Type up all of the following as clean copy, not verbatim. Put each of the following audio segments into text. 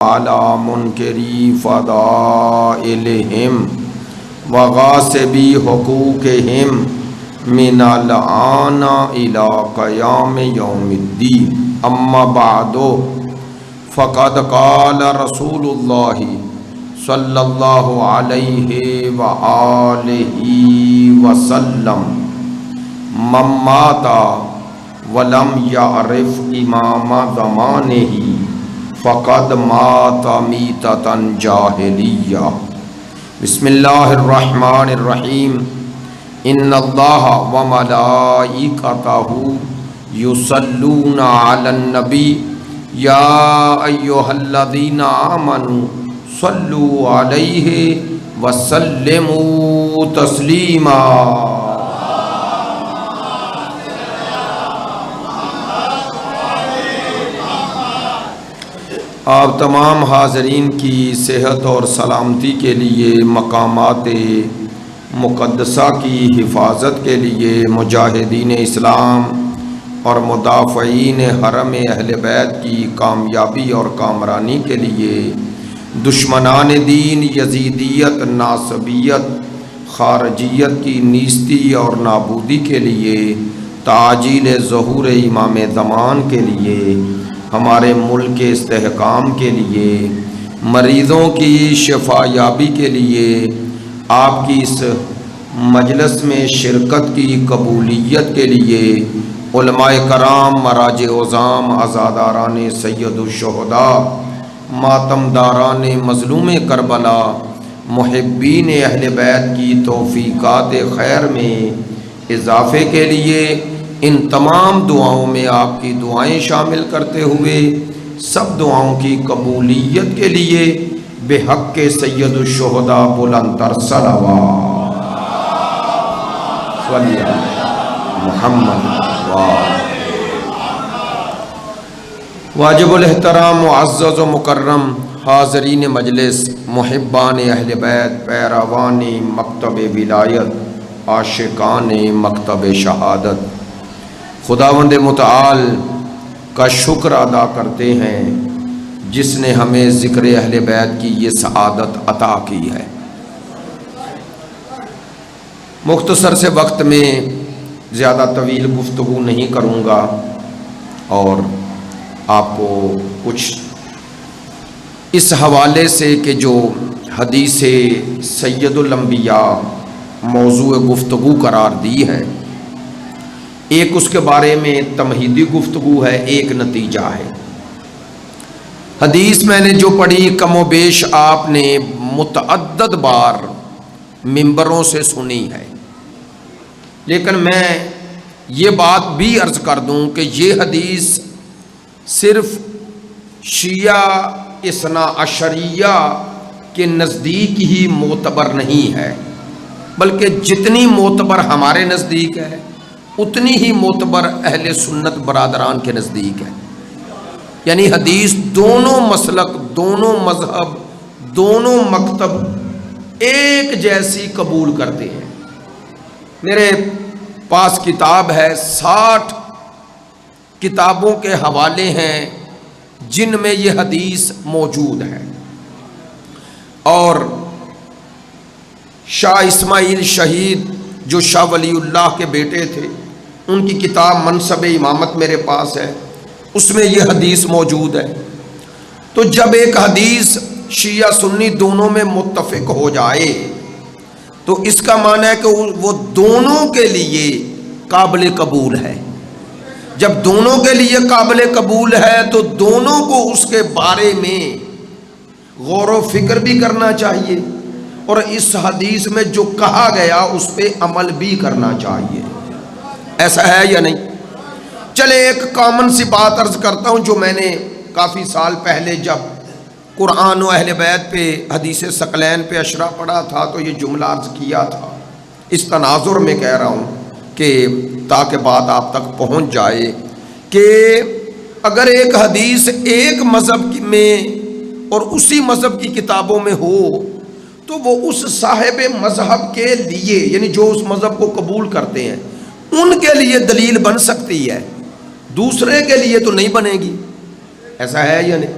على منکری فضائلہم وغاصبی حقوقہم من الآن إلى قیام یوم الدین اما بعد فقد قال رسول اللہ صلی اللہ علیہ وآلہ وسلم من مات ولم يعرف امام زمانہ فقد مات میتۃ جاہلیہ۔ بسم اللہ الرحمن الرحیم۔ ان اللہ وملائکتہ یصلون علی النبی یا ایھا الذین آمنوا صلوا علیہ وسلموا تسلیما۔ آپ تمام حاضرین کی صحت اور سلامتی کے لیے، مقامات مقدسہ کی حفاظت کے لیے، مجاہدین اسلام اور مدافعین حرم اہل بیت کی کامیابی اور کامرانی کے لیے، دشمنان دین یزیدیت، ناصبیت، خارجیت کی نیستی اور نابودی کے لیے، تعجیل ظہور امام زمان کے لیے، ہمارے ملک کے استحکام کے لیے، مریضوں کی شفا یابی کے لیے، آپ کی اس مجلس میں شرکت کی قبولیت کے لیے، علماء کرام، مراج عظام، عزاداران سید الشہداء، ماتمداران مظلوم کربلا، محبین اہل بیت کی توفیقات خیر میں اضافے کے لیے، ان تمام دعاؤں میں آپ کی دعائیں شامل کرتے ہوئے سب دعاؤں کی قبولیت کے لیے بحق کے سید الشہداء بلند تر صلوات صلی محمد واجب الاحترام، معزز و مکرم حاضرین مجلس، محبان اہل بیت، پیروان مکتب ولایت، عاشقان مکتب شہادت، خداوند متعال کا شکر ادا کرتے ہیں جس نے ہمیں ذکر اہل بیت کی یہ سعادت عطا کی ہے۔ مختصر سے وقت میں زیادہ طویل گفتگو نہیں کروں گا اور آپ کو کچھ اس حوالے سے کہ جو حدیث سید الانبیاء موضوع گفتگو قرار دی ہے، ایک اس کے بارے میں تمہیدی گفتگو ہے، ایک نتیجہ ہے۔ حدیث میں نے جو پڑھی کم و بیش آپ نے متعدد بار ممبروں سے سنی ہے، لیکن میں یہ بات بھی عرض کر دوں کہ یہ حدیث صرف شیعہ اثنا عشریہ کے نزدیک ہی معتبر نہیں ہے، بلکہ جتنی معتبر ہمارے نزدیک ہے اتنی ہی معتبر اہل سنت برادران کے نزدیک ہے۔ یعنی حدیث دونوں مسلک، دونوں مذہب، دونوں مکتب ایک جیسی قبول کرتے ہیں۔ میرے پاس کتاب ہے، 60 کتابوں کے حوالے ہیں جن میں یہ حدیث موجود ہے، اور شاہ اسماعیل شہید جو شاہ ولی اللہ کے بیٹے تھے، ان کی کتاب منصب امامت میرے پاس ہے، اس میں یہ حدیث موجود ہے۔ تو جب ایک حدیث شیعہ سنی دونوں میں متفق ہو جائے تو اس کا معنی ہے کہ وہ دونوں کے لیے قابل قبول ہے۔ جب دونوں کے لیے قابل قبول ہے تو دونوں کو اس کے بارے میں غور و فکر بھی کرنا چاہیے، اور اس حدیث میں جو کہا گیا اس پہ عمل بھی کرنا چاہیے۔ ایسا ہے یا نہیں؟ چلے ایک کامن سی بات عرض کرتا ہوں جو میں نے کافی سال پہلے جب قرآن و اہل بیت پہ حدیث ثقلین پہ اشرا پڑھا تھا تو یہ جملہ عرض کیا تھا، اس تناظر میں کہہ رہا ہوں کہ تاکہ بات آپ تک پہنچ جائے کہ اگر ایک حدیث ایک مذہب میں اور اسی مذہب کی کتابوں میں ہو تو وہ اس صاحب مذہب کے لیے، یعنی جو اس مذہب کو قبول کرتے ہیں، ان کے لیے دلیل بن سکتی ہے، دوسرے کے لیے تو نہیں بنے گی۔ ایسا ہے یا نہیں؟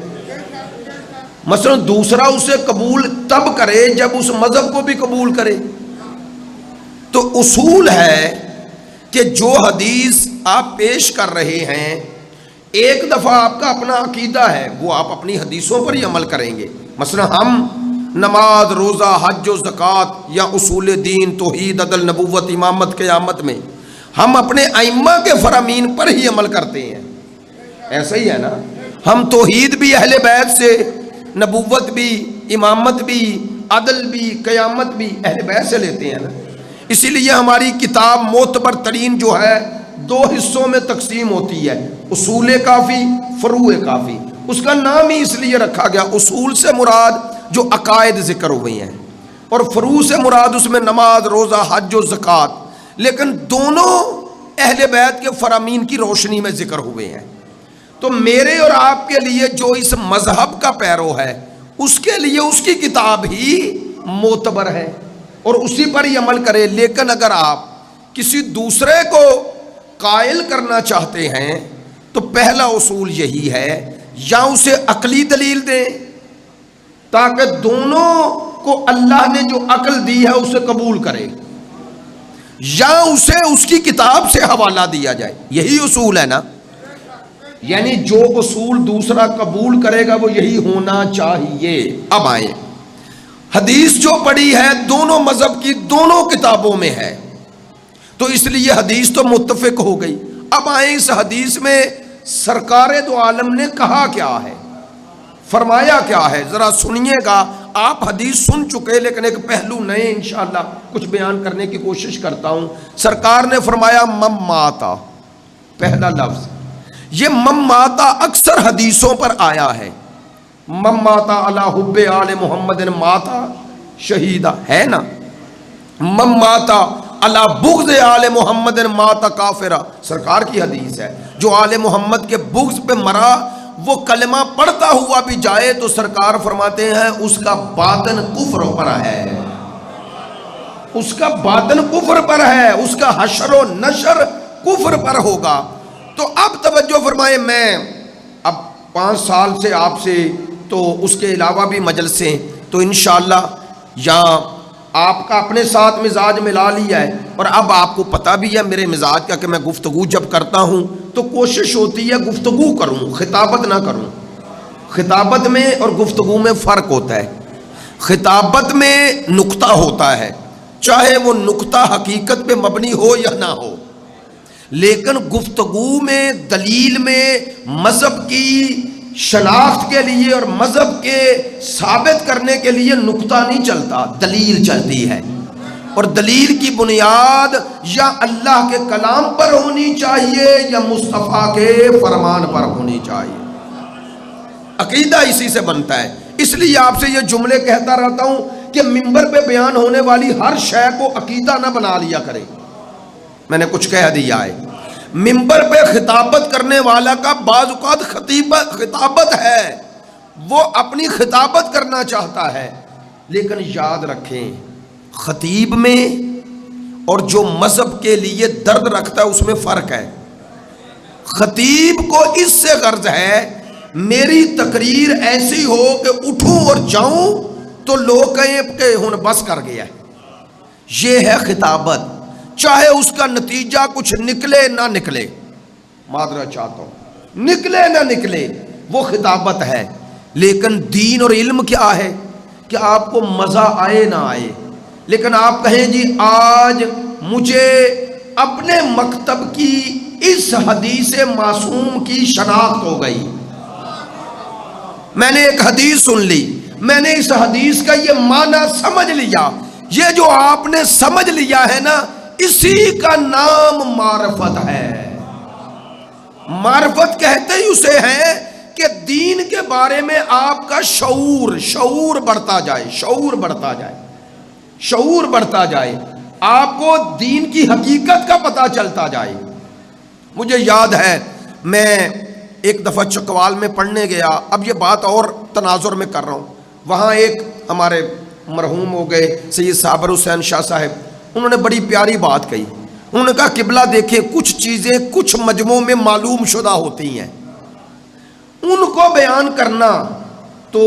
مثلا دوسرا اسے قبول تب کرے جب اس مذہب کو بھی قبول کرے. تو اصول ہے کہ جو حدیث آپ پیش کر رہے ہیں، ایک دفعہ آپ کا اپنا عقیدہ ہے، وہ آپ اپنی حدیثوں پر ہی عمل کریں گے. مثلا ہم نماز، روزہ، حج و زکوٰۃ یا اصول دین، توحید، عدل، نبوت، امامت، قیامت میں ہم اپنے ائمہ کے فرامین پر ہی عمل کرتے ہیں. ایسا ہی ہے نا؟ ہم توحید بھی اہل بیت سے، نبوت بھی، امامت بھی، عدل بھی، قیامت بھی اہل بیت سے لیتے ہیں نا. اسی لیے ہماری کتاب معتبر ترین جو ہے 2 حصوں میں تقسیم ہوتی ہے، اصول کافی، فروع کافی. اس کا نام ہی اس لیے رکھا گیا، اصول سے مراد جو عقائد ذکر ہوئے ہیں، اور فروع سے مراد اس میں نماز، روزہ، حج و زکوٰۃ، لیکن دونوں اہل بیت کے فرامین کی روشنی میں ذکر ہوئے ہیں. تو میرے اور آپ کے لیے جو اس مذہب کا پیرو ہے، اس کے لیے اس کی کتاب ہی معتبر ہے اور اسی پر ہی عمل کرے. لیکن اگر آپ کسی دوسرے کو قائل کرنا چاہتے ہیں تو پہلا اصول یہی ہے، یا اسے عقلی دلیل دیں تاکہ دونوں کو اللہ نے جو عقل دی ہے اسے قبول کرے، یا اسے اس کی کتاب سے حوالہ دیا جائے. یہی اصول ہے نا؟ یعنی جو اصول دوسرا قبول کرے گا وہ یہی ہونا چاہیے. اب آئیں، حدیث جو پڑھی ہے دونوں مذہب کی دونوں کتابوں میں ہے، تو اس لیے حدیث تو متفق ہو گئی. اب آئیں اس حدیث میں سرکار دو عالم نے کہا کیا ہے، فرمایا کیا ہے، ذرا سنیے گا. آپ حدیث سن چکے لیکن ایک پہلو نئے انشاءاللہ کچھ بیان کرنے کی کوشش کرتا ہوں. سرکار نے فرمایا مم ماتا، پہلا لفظ یہ مم ماتا اکثر حدیثوں پر آیا ہے. مم ماتا علی حب آل محمد ماتا شہیدہ، ہے نا؟ مم ماتا علی بغض آل محمد ماتا کافرہ، سرکار کی حدیث ہے. جو آل محمد کے بغض پہ مرا وہ کلمہ پڑھتا ہوا بھی جائے تو سرکار فرماتے ہیں اس کا باطن کفر پر ہے، اس کا باطن کفر پر ہے، اس کا حشر و نشر کفر پر ہوگا. تو اب توجہ فرمائیں، میں اب 5 سال سے آپ سے، تو اس کے علاوہ بھی مجلسیں، تو انشاءاللہ یہاں آپ کا اپنے ساتھ مزاج ملا لیا ہے، اور اب آپ کو پتہ بھی ہے میرے مزاج کا کہ میں گفتگو جب کرتا ہوں تو کوشش ہوتی ہے گفتگو کروں، خطابت نہ کروں. خطابت میں اور گفتگو میں فرق ہوتا ہے. خطابت میں نقطہ ہوتا ہے، چاہے وہ نقطہ حقیقت پہ مبنی ہو یا نہ ہو، لیکن گفتگو میں، دلیل میں، مذہب کی شناخت کے لیے اور مذہب کے ثابت کرنے کے لیے نقطہ نہیں چلتا، دلیل چلتی ہے. اور دلیل کی بنیاد یا اللہ کے کلام پر ہونی چاہیے یا مصطفیٰ کے فرمان پر ہونی چاہیے. عقیدہ اسی سے بنتا ہے. اس لیے آپ سے یہ جملے کہتا رہتا ہوں کہ منبر پہ بیان ہونے والی ہر شے کو عقیدہ نہ بنا لیا کرے. میں نے کچھ کہہ دیا ہے، منبر پہ خطابت کرنے والا کا بعض اوقات خطابت ہے، وہ اپنی خطابت کرنا چاہتا ہے، لیکن یاد رکھیں خطیب میں اور جو مذہب کے لیے درد رکھتا ہے اس میں فرق ہے. خطیب کو اس سے غرض ہے میری تقریر ایسی ہو کہ اٹھوں اور جاؤں تو لوگ کہیں کہ ہن بس کر گیا ہے. یہ ہے خطابت، چاہے اس کا نتیجہ کچھ نکلے نہ نکلے، معذرت چاہتا ہوں، نکلے نہ نکلے، وہ خطابت ہے. لیکن دین اور علم کیا ہے کہ آپ کو مزہ آئے نہ آئے، لیکن آپ کہیں جی آج مجھے اپنے مکتب کی اس حدیث معصوم کی شناخت ہو گئی، میں نے ایک حدیث سن لی، میں نے اس حدیث کا یہ معنی سمجھ لیا. یہ جو آپ نے سمجھ لیا ہے نا، اسی کا نام معرفت ہے. معرفت کہتے ہی اسے ہے کہ دین کے بارے میں آپ کا شعور بڑھتا جائے، شعور بڑھتا جائے، شعور بڑھتا جائے، آپ کو دین کی حقیقت کا پتہ چلتا جائے. مجھے یاد ہے میں ایک دفعہ چکوال میں پڑھنے گیا، اب یہ بات اور تناظر میں کر رہا ہوں. وہاں ایک ہمارے مرحوم ہو گئے سید صابر حسین شاہ صاحب، انہوں نے بڑی پیاری بات کہی. انہوں نے کہا قبلہ دیکھیں کچھ چیزیں کچھ مجموعوں میں معلوم شدہ ہوتی ہیں، ان کو بیان کرنا تو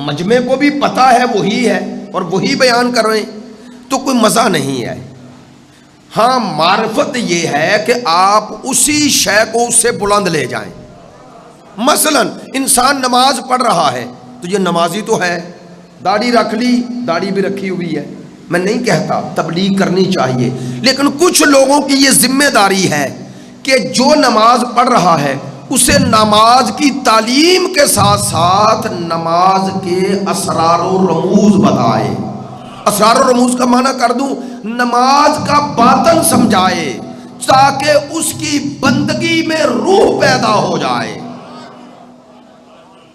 مجمع کو بھی پتہ ہے وہی ہے اور وہی بیان کر رہے ہیں، تو کوئی مزہ نہیں ہے۔ ہاں معرفت یہ ہے کہ آپ اسی شے کو اس سے بلند لے جائیں۔ مثلا انسان نماز پڑھ رہا ہے تو یہ نمازی تو ہے، داڑھی رکھ لی، داڑھی بھی رکھی ہوئی ہے، میں نہیں کہتا تبلیغ کرنی چاہیے، لیکن کچھ لوگوں کی یہ ذمہ داری ہے کہ جو نماز پڑھ رہا ہے اسے نماز کی تعلیم کے ساتھ ساتھ نماز کے اسرار و رموز بتائے۔ اسرار و رموز کا معنی کر دوں، نماز کا باطن سمجھائے تاکہ اس کی بندگی میں روح پیدا ہو جائے،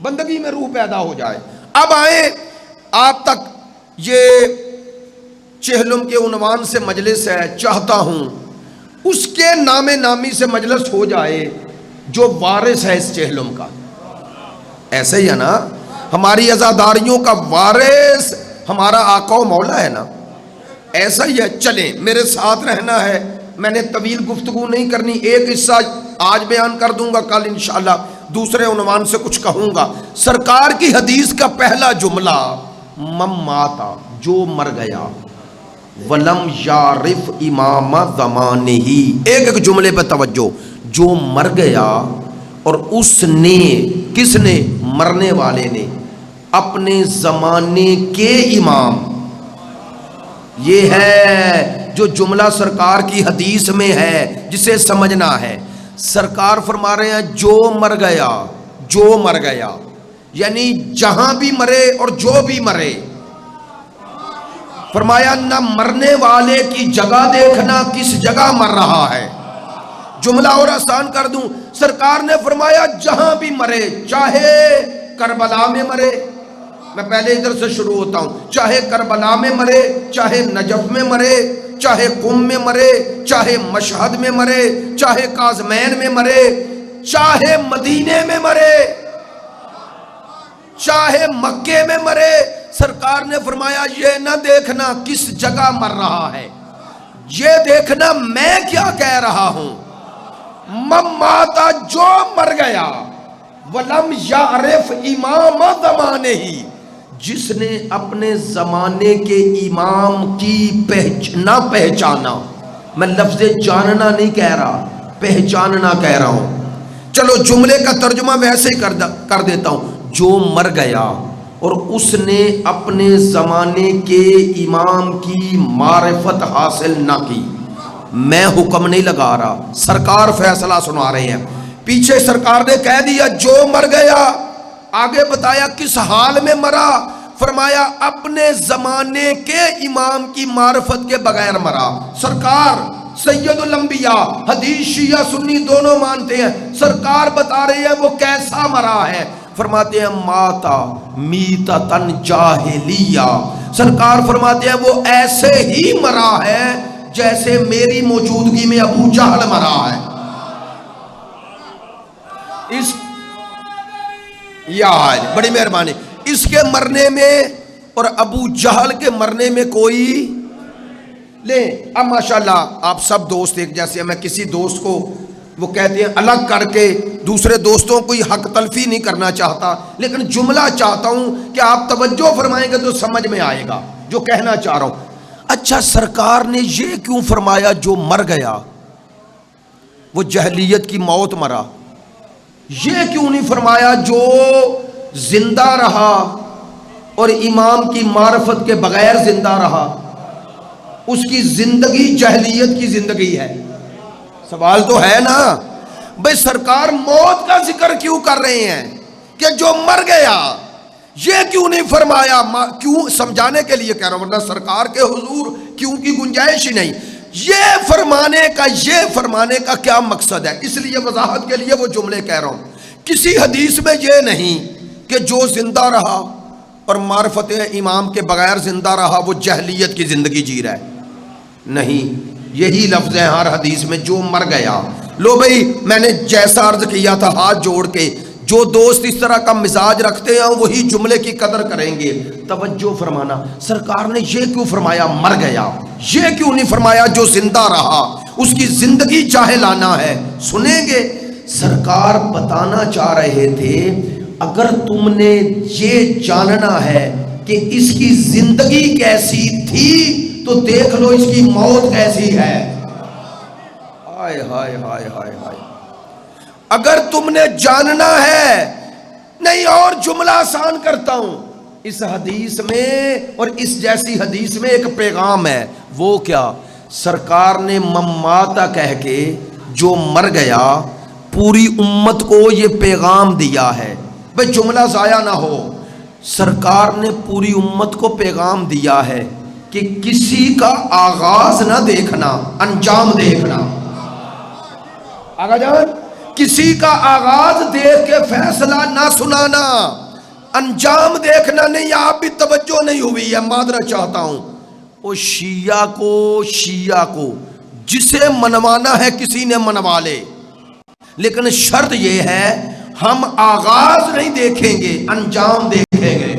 بندگی میں روح پیدا ہو جائے۔ اب آئیں آپ تک، یہ چہلم کے عنوان سے مجلس ہے، چاہتا ہوں اس کے نام نامی سے مجلس ہو جائے جو وارث ہے اس چہلم کا۔ ایسے ہی ہے نا، ہماری عزاداریوں کا وارث ہمارا آقا و مولا ہے نا، ایسا ہی ہے۔ چلیں میرے ساتھ رہنا ہے، میں نے طویل گفتگو نہیں کرنی، ایک حصہ آج بیان کر دوں گا، کل انشاءاللہ دوسرے عنوان سے کچھ کہوں گا۔ سرکار کی حدیث کا پہلا جملہ من ماتا، جو مر گیا، ولم یعرف امام زمانہ، ایک ایک جملے پہ توجہ، جو مر گیا اور اس نے، کس نے؟ مرنے والے نے، اپنے زمانے کے امام۔ یہ ہے جو جملہ سرکار کی حدیث میں ہے جسے سمجھنا ہے۔ سرکار فرما رہے ہیں جو مر گیا، جو مر گیا یعنی جہاں بھی مرے اور جو بھی مرے۔ فرمایا نہ مرنے والے کی جگہ دیکھنا کس جگہ مر رہا ہے۔ جملہ اور آسان کر دوں، سرکار نے فرمایا جہاں بھی مرے، چاہے کربلا میں مرے، میں پہلے ادھر سے شروع ہوتا ہوں، چاہے کربلا میں مرے، چاہے نجف میں مرے، چاہے قم میں مرے، چاہے مشہد میں مرے، چاہے کاظمین میں مرے، چاہے مدینے میں مرے، چاہے مکے میں مرے، سرکار نے فرمایا یہ نہ دیکھنا کس جگہ مر رہا ہے، یہ دیکھنا میں کیا کہہ رہا ہوں۔ من ماتا، جو مر گیا، ولم یعرف امام زمانہ، جس نے اپنے زمانے کے امام کی نہ پہچانا، میں لفظ جاننا نہیں کہہ رہا، پہچاننا کہہ رہا ہوں۔ چلو جملے کا ترجمہ ویسے ہی کر دیتا ہوں، جو مر گیا اور اس نے اپنے زمانے کے امام کی معرفت حاصل نہ کی۔ میں حکم نہیں لگا رہا، سرکار فیصلہ سنا رہے ہیں۔ پیچھے سرکار نے کہہ دیا جو مر گیا، آگے بتایا کس حال میں مرا، فرمایا اپنے زمانے کے امام کی معرفت کے بغیر مرا۔ سرکار سید الانبیاء، حدیث شیعہ سنی دونوں مانتے ہیں، سرکار بتا رہے ہیں وہ کیسا مرا ہے، فرماتے ہیں ماتا میتتن جاہلیہ، سرکار فرماتے ہیں وہ ایسے ہی مرا ہے جیسے میری موجودگی میں ابو جہل مرا ہے۔ اس یار بڑی مہربانی، اس کے مرنے میں اور ابو جہل کے مرنے میں کوئی لے۔ اب ماشاءاللہ آپ سب دوست ایک جیسے ہیں، میں کسی دوست کو وہ کہتے ہیں الگ کر کے دوسرے دوستوں کو حق تلفی نہیں کرنا چاہتا، لیکن جملہ چاہتا ہوں کہ آپ توجہ فرمائیں گے تو سمجھ میں آئے گا جو کہنا چاہ رہا ہوں۔ اچھا سرکار نے یہ کیوں فرمایا جو مر گیا وہ جہلیت کی موت مرا، یہ کیوں نہیں فرمایا جو زندہ رہا اور امام کی معرفت کے بغیر زندہ رہا، اس کی زندگی جہلیت کی زندگی ہے؟ سوال تو ہے نا بھئی، سرکار موت کا ذکر کیوں کر رہے ہیں کہ جو مر گیا، یہ کیوں نہیں فرمایا؟ کیوں سمجھانے کے لیے کہہ رہا ہوں، ورنہ سرکار کے حضور کیوں کی گنجائش ہی نہیں۔ یہ فرمانے کا کیا مقصد ہے؟ اس لیے وضاحت کے لیے وہ جملے کہہ رہا ہوں۔ کسی حدیث میں یہ نہیں کہ جو زندہ رہا اور معرفت امام کے بغیر زندہ رہا وہ جہلیت کی زندگی جی رہا ہے، نہیں، یہی لفظ ہے ہر حدیث میں، جو مر گیا۔ لو بھئی، میں نے جیسا عرض کیا تھا ہاتھ جوڑ کے، جو دوست اس طرح کا مزاج رکھتے ہیں وہی جملے کی قدر کریں گے۔ توجہ فرمانا، سرکار نے یہ کیوں فرمایا مر گیا، یہ کیوں نہیں فرمایا جو زندہ رہا، اس کی زندگی چاہے لانا ہے؟ سنیں گے، سرکار بتانا چاہ رہے تھے اگر تم نے یہ جاننا ہے کہ اس کی زندگی کیسی تھی تو دیکھ لو اس کی موت کیسی ہے۔ ہائے ہائے ہائے ہائے ہائے، اگر تم نے جاننا ہے، نہیں اور جملہ آسان کرتا ہوں، اس حدیث میں اور اس جیسی حدیث میں ایک پیغام ہے، وہ کیا؟ سرکار نے مماتا کہہ کے جو مر گیا پوری امت کو یہ پیغام دیا ہے، بھئی جملہ ضائع نہ ہو، سرکار نے پوری امت کو پیغام دیا ہے کہ کسی کا آغاز نہ دیکھنا، انجام دیکھنا۔ آگا جان، کسی کا آغاز دیکھ کے فیصلہ نہ سنانا، انجام دیکھنا نہیں۔ آپ بھی توجہ نہیں ہوئی ہے، معذرت چاہتا ہوں۔ وہ شیعہ کو جسے منوانا ہے کسی نے منوا لے، لیکن شرط یہ ہے ہم آغاز نہیں دیکھیں گے، انجام دیکھیں گے۔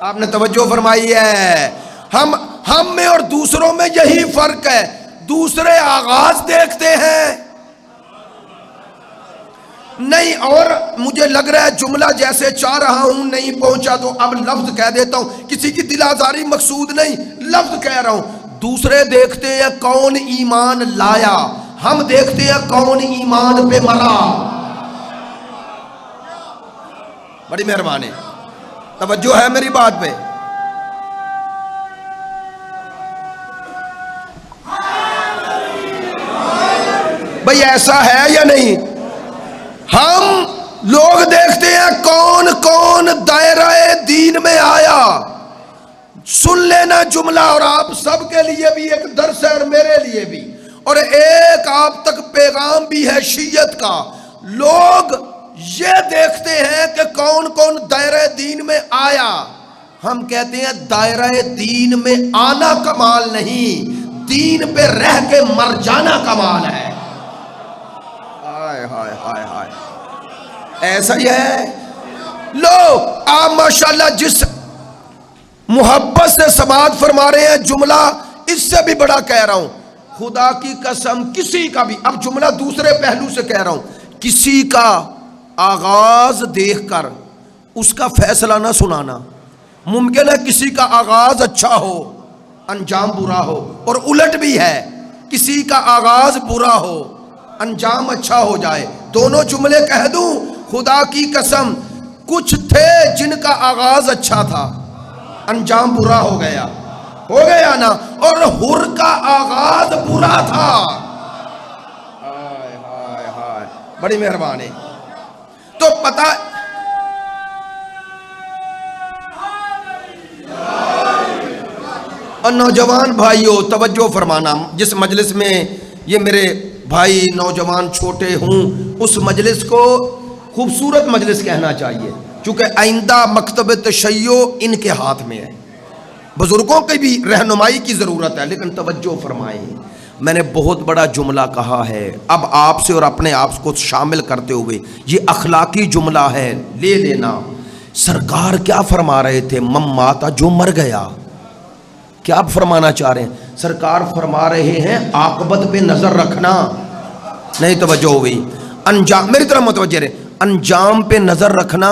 آپ نے توجہ فرمائی ہے؟ ہم میں اور دوسروں میں یہی فرق ہے، دوسرے آغاز دیکھتے ہیں نہیں، اور مجھے لگ رہا ہے جملہ جیسے چاہ رہا ہوں نہیں پہنچا تو اب لفظ کہہ دیتا ہوں، کسی کی دل آزاری مقصود نہیں، لفظ کہہ رہا ہوں۔ دوسرے دیکھتے ہیں کون ایمان لایا، ہم دیکھتے ہیں کون ایمان پہ مرا۔ بڑی مہربانی، توجہ ہے میری بات پہ؟ بھئی ایسا ہے یا نہیں؟ ہم لوگ دیکھتے ہیں کون کون دائرہ دین میں آیا۔ سن لینا جملہ، اور آپ سب کے لیے بھی ایک درس ہے اور میرے لیے بھی، اور ایک آپ تک پیغام بھی ہے شیعت کا۔ لوگ یہ دیکھتے ہیں کہ کون کون دائرہ دین میں آیا، ہم کہتے ہیں دائرہ دین میں آنا کمال نہیں، دین پہ رہ کے مر جانا کمال ہے۔ ہائے ہائے ہائے ہائے، ایسا ہی ہے۔ لو آپ ماشاءاللہ جس محبت سے سماعت فرما رہے ہیں، جملہ اس سے بھی بڑا کہہ رہا ہوں، خدا کی قسم کسی کا بھی، اب جملہ دوسرے پہلو سے کہہ رہا ہوں، کسی کا آغاز دیکھ کر اس کا فیصلہ نہ سنانا۔ ممکن ہے کسی کا آغاز اچھا ہو انجام برا ہو، اور الٹ بھی ہے، کسی کا آغاز برا ہو انجام اچھا ہو جائے۔ دونوں جملے کہہ دوں، خدا کی قسم کچھ تھے جن کا آغاز اچھا تھا، انجام برا ہو گیا نا، اور حر کا آغاز برا تھا۔ ہائے ہائے ہائے، بڑی مہربانی۔ تو پتہ اور نوجوان بھائیوں توجہ فرمانا، جس مجلس میں یہ میرے بھائی نوجوان چھوٹے ہوں، اس مجلس کو خوبصورت مجلس کہنا چاہیے، چونکہ آئندہ مکتب تشیع ان کے ہاتھ میں ہے، بزرگوں کی بھی رہنمائی کی ضرورت ہے، لیکن توجہ فرمائیں، میں نے بہت بڑا جملہ کہا ہے، اب آپ سے اور اپنے آپ کو شامل کرتے ہوئے یہ اخلاقی جملہ ہے، لے لینا۔ سرکار کیا فرما رہے تھے؟ مماتا، جو مر گیا، کیا آپ فرمانا چاہ رہے ہیں؟ سرکار فرما رہے ہیں عاقبت پہ نظر رکھنا، نہیں توجہ ہوئی، انجام، میری طرح متوجہ رہے، انجام پہ نظر رکھنا۔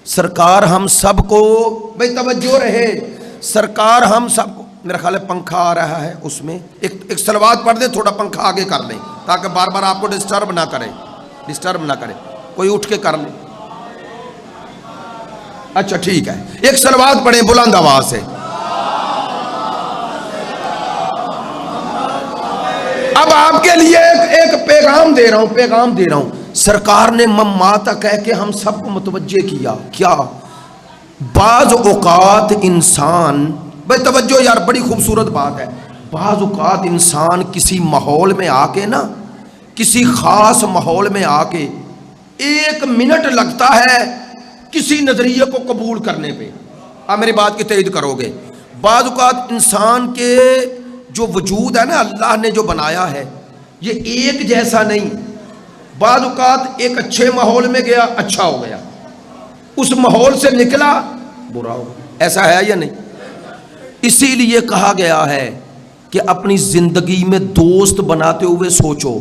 سرکار ہم سب کو، بھئی توجہ رہے، سرکار ہم سب کو، میرا خیال ہے پنکھا آ رہا ہے، اس میں ایک صلوات پڑھ دیں، تھوڑا پنکھا آگے کر لیں تاکہ بار بار آپ کو ڈسٹرب نہ کرے، کوئی اٹھ کے کر لیں۔ اچھا ٹھیک ہے، ایک صلوات پڑھیں بلند آواز سے۔ اب آپ کے لیے ایک پیغام دے رہا ہوں، سرکار نے مماتا کہہ کے ہم سب کو متوجہ کیا، کیا بعض اوقات انسان، بھئی توجہ یار، بڑی خوبصورت بات ہے، بعض اوقات انسان کسی ماحول میں آ کے نا، کسی خاص ماحول میں آ کے 1 منٹ لگتا ہے کسی نظریے کو قبول کرنے پہ، آپ میری بات کی تائید کرو گے۔ بعض اوقات انسان کے جو وجود ہے نا، اللہ نے جو بنایا ہے، یہ ایک جیسا نہیں، بعض اوقات ایک اچھے ماحول میں گیا اچھا ہو گیا، اس ماحول سے نکلا برا ہو گیا، ایسا ہے یا نہیں؟ اسی لیے کہا گیا ہے کہ اپنی زندگی میں دوست بناتے ہوئے سوچو،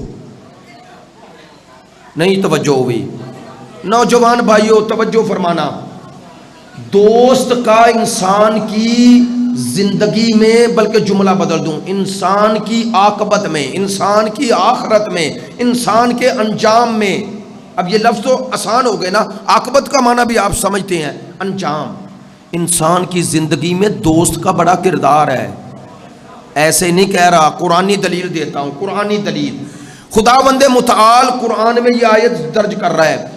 نہیں توجہ ہوئی، نوجوان بھائیوں توجہ فرمانا، دوست کا انسان کی زندگی میں، بلکہ جملہ بدل دوں، انسان کی عاقبت میں، انسان کی آخرت میں، انسان کے انجام میں، اب یہ لفظ تو آسان ہو گئے نا، عاقبت کا معنی بھی آپ سمجھتے ہیں، انجام، انسان کی زندگی میں دوست کا بڑا کردار ہے۔ ایسے نہیں کہہ رہا، قرآنی دلیل دیتا ہوں، قرآنی دلیل۔ خداوند متعال قرآن میں یہ آیت درج کر رہا ہے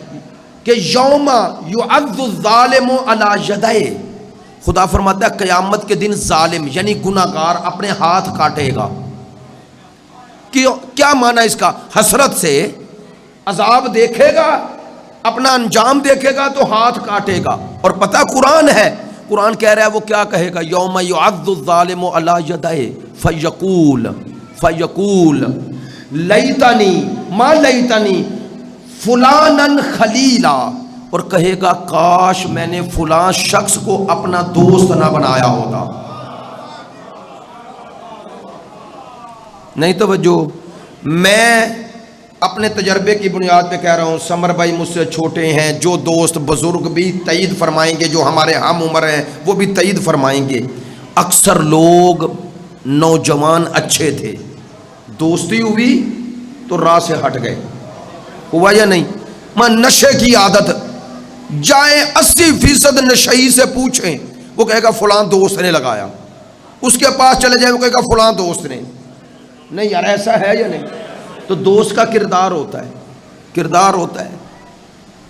کہ یوم یعض الظالم علی یدیہ، خدا فرماتا ہے قیامت کے دن ظالم یعنی گناہگار اپنے ہاتھ کاٹے گا۔ کیا معنی اس کا؟ حسرت سے عذاب دیکھے گا، اپنا انجام دیکھے گا تو ہاتھ کاٹے گا۔ اور پتہ قرآن ہے، قرآن کہہ رہا ہے وہ کیا کہے گا، یوم یعض الظالم علی یدیہ فیقول لیتنی ما لیتنی فلانا خلیلا، اور کہے گا کاش میں نے فلاں شخص کو اپنا دوست نہ بنایا ہوتا۔ نہیں توجہ، میں اپنے تجربے کی بنیاد پہ کہہ رہا ہوں، سمر بھائی مجھ سے چھوٹے ہیں، جو دوست بزرگ بھی تائید فرمائیں گے، جو ہمارے ہم عمر ہیں وہ بھی تائید فرمائیں گے، اکثر لوگ نوجوان اچھے تھے، دوستی ہوئی تو راہ سے ہٹ گئے، ہوا یا نہیں؟ میں نشے کی عادت، جائیں 80% نشئی سے پوچھیں، وہ کہے گا فلاں دوست نے لگایا، اس کے پاس چلے جائیں وہ کہے گا فلاں دوست نے، نہیں یار ایسا ہے یا نہیں؟ تو دوست کا کردار ہوتا ہے، کردار ہوتا ہے۔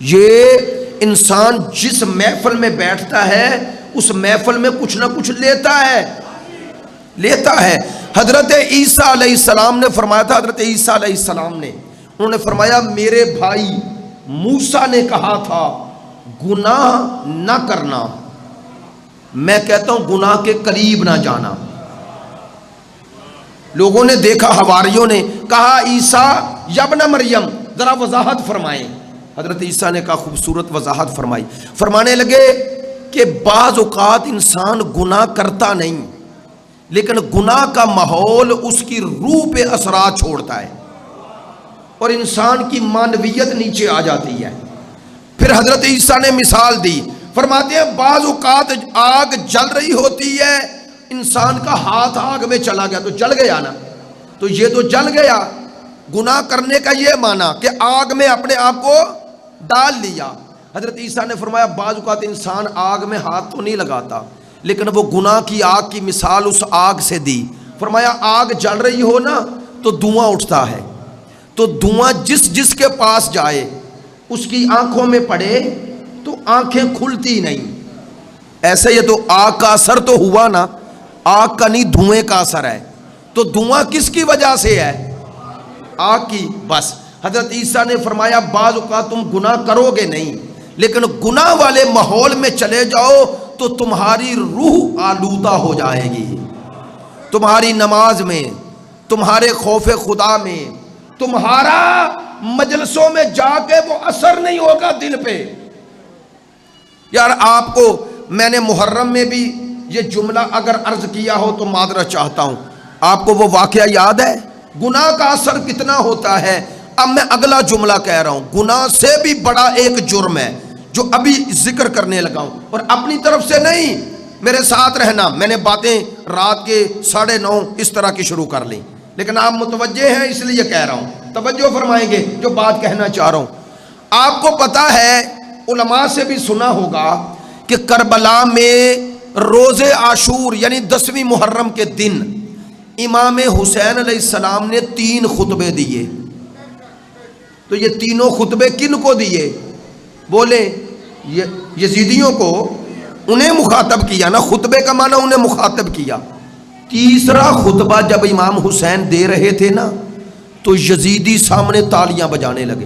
یہ انسان جس محفل میں بیٹھتا ہے اس محفل میں کچھ نہ کچھ لیتا ہے۔ حضرت عیسیٰ علیہ السلام نے فرمایا تھا، حضرت عیسیٰ علیہ السلام نے، انہوں نے فرمایا میرے بھائی موسیٰ نے کہا تھا گناہ نہ کرنا، میں کہتا ہوں گناہ کے قریب نہ جانا۔ لوگوں نے دیکھا، حواریوں نے کہا عیسیٰ یا ابن مریم ذرا وضاحت فرمائیں، حضرت عیسیٰ نے کہا خوبصورت وضاحت فرمائی، فرمانے لگے کہ بعض اوقات انسان گناہ کرتا نہیں لیکن گناہ کا ماحول اس کی روح پہ اثرات چھوڑتا ہے اور انسان کی معنویت نیچے آ جاتی ہے۔ پھر حضرت عیسیٰ نے مثال دی، فرماتے ہیں بعض اوقات آگ جل رہی ہوتی ہے، انسان کا ہاتھ آگ میں چلا گیا تو جل گیا نا، تو یہ تو جل گیا، گناہ کرنے کا یہ معنی کہ آگ میں اپنے آپ کو ڈال لیا۔ حضرت عیسیٰ نے فرمایا بعض اوقات انسان آگ میں ہاتھ تو نہیں لگاتا لیکن وہ گناہ کی آگ کی مثال اس آگ سے دی، فرمایا آگ جل رہی ہو نا تو دھواں اٹھتا ہے، تو دھواں جس کے پاس جائے اس کی آنکھوں میں پڑے تو آنکھیں کھلتی نہیں، ایسے یہ تو آگ کا اثر تو ہوا نا، آگ کا نہیں دھوئیں کا اثر ہے، تو دھواں کس کی وجہ سے ہے؟ آگ کی۔ بس حضرت عیسیٰ نے فرمایا بعض اوقات تم گناہ کرو گے نہیں لیکن گناہ والے ماحول میں چلے جاؤ تو تمہاری روح آلودہ ہو جائے گی، تمہاری نماز میں، تمہارے خوف خدا میں، تمہارا مجلسوں میں جا کے وہ اثر نہیں ہوگا دل پہ۔ یار آپ کو میں نے محرم میں بھی یہ جملہ اگر عرض کیا ہو تو معذرت چاہتا ہوں، آپ کو وہ واقعہ یاد ہے گناہ کا اثر کتنا ہوتا ہے؟ اب میں اگلا جملہ کہہ رہا ہوں، گناہ سے بھی بڑا ایک جرم ہے جو ابھی ذکر کرنے لگا ہوں، اور اپنی طرف سے نہیں، میرے ساتھ رہنا، میں نے باتیں رات کے 9:30 اس طرح کی شروع کر لی لیکن آپ متوجہ ہیں اس لیے کہہ رہا ہوں، توجہ فرمائیں گے جو بات کہنا چاہ رہا ہوں۔ آپ کو پتا ہے، علماء سے بھی سنا ہوگا کہ کربلا میں روز عاشور یعنی 10ویں محرم کے دن امام حسین علیہ السلام نے 3 خطبے دیے، تو یہ تینوں خطبے کن کو دیے؟ بولے یزیدیوں کو، انہیں مخاطب کیا نا، خطبے کا معنی انہیں مخاطب کیا۔ تیسرا خطبہ جب امام حسین دے رہے تھے نا تو یزیدی سامنے تالیاں بجانے لگے،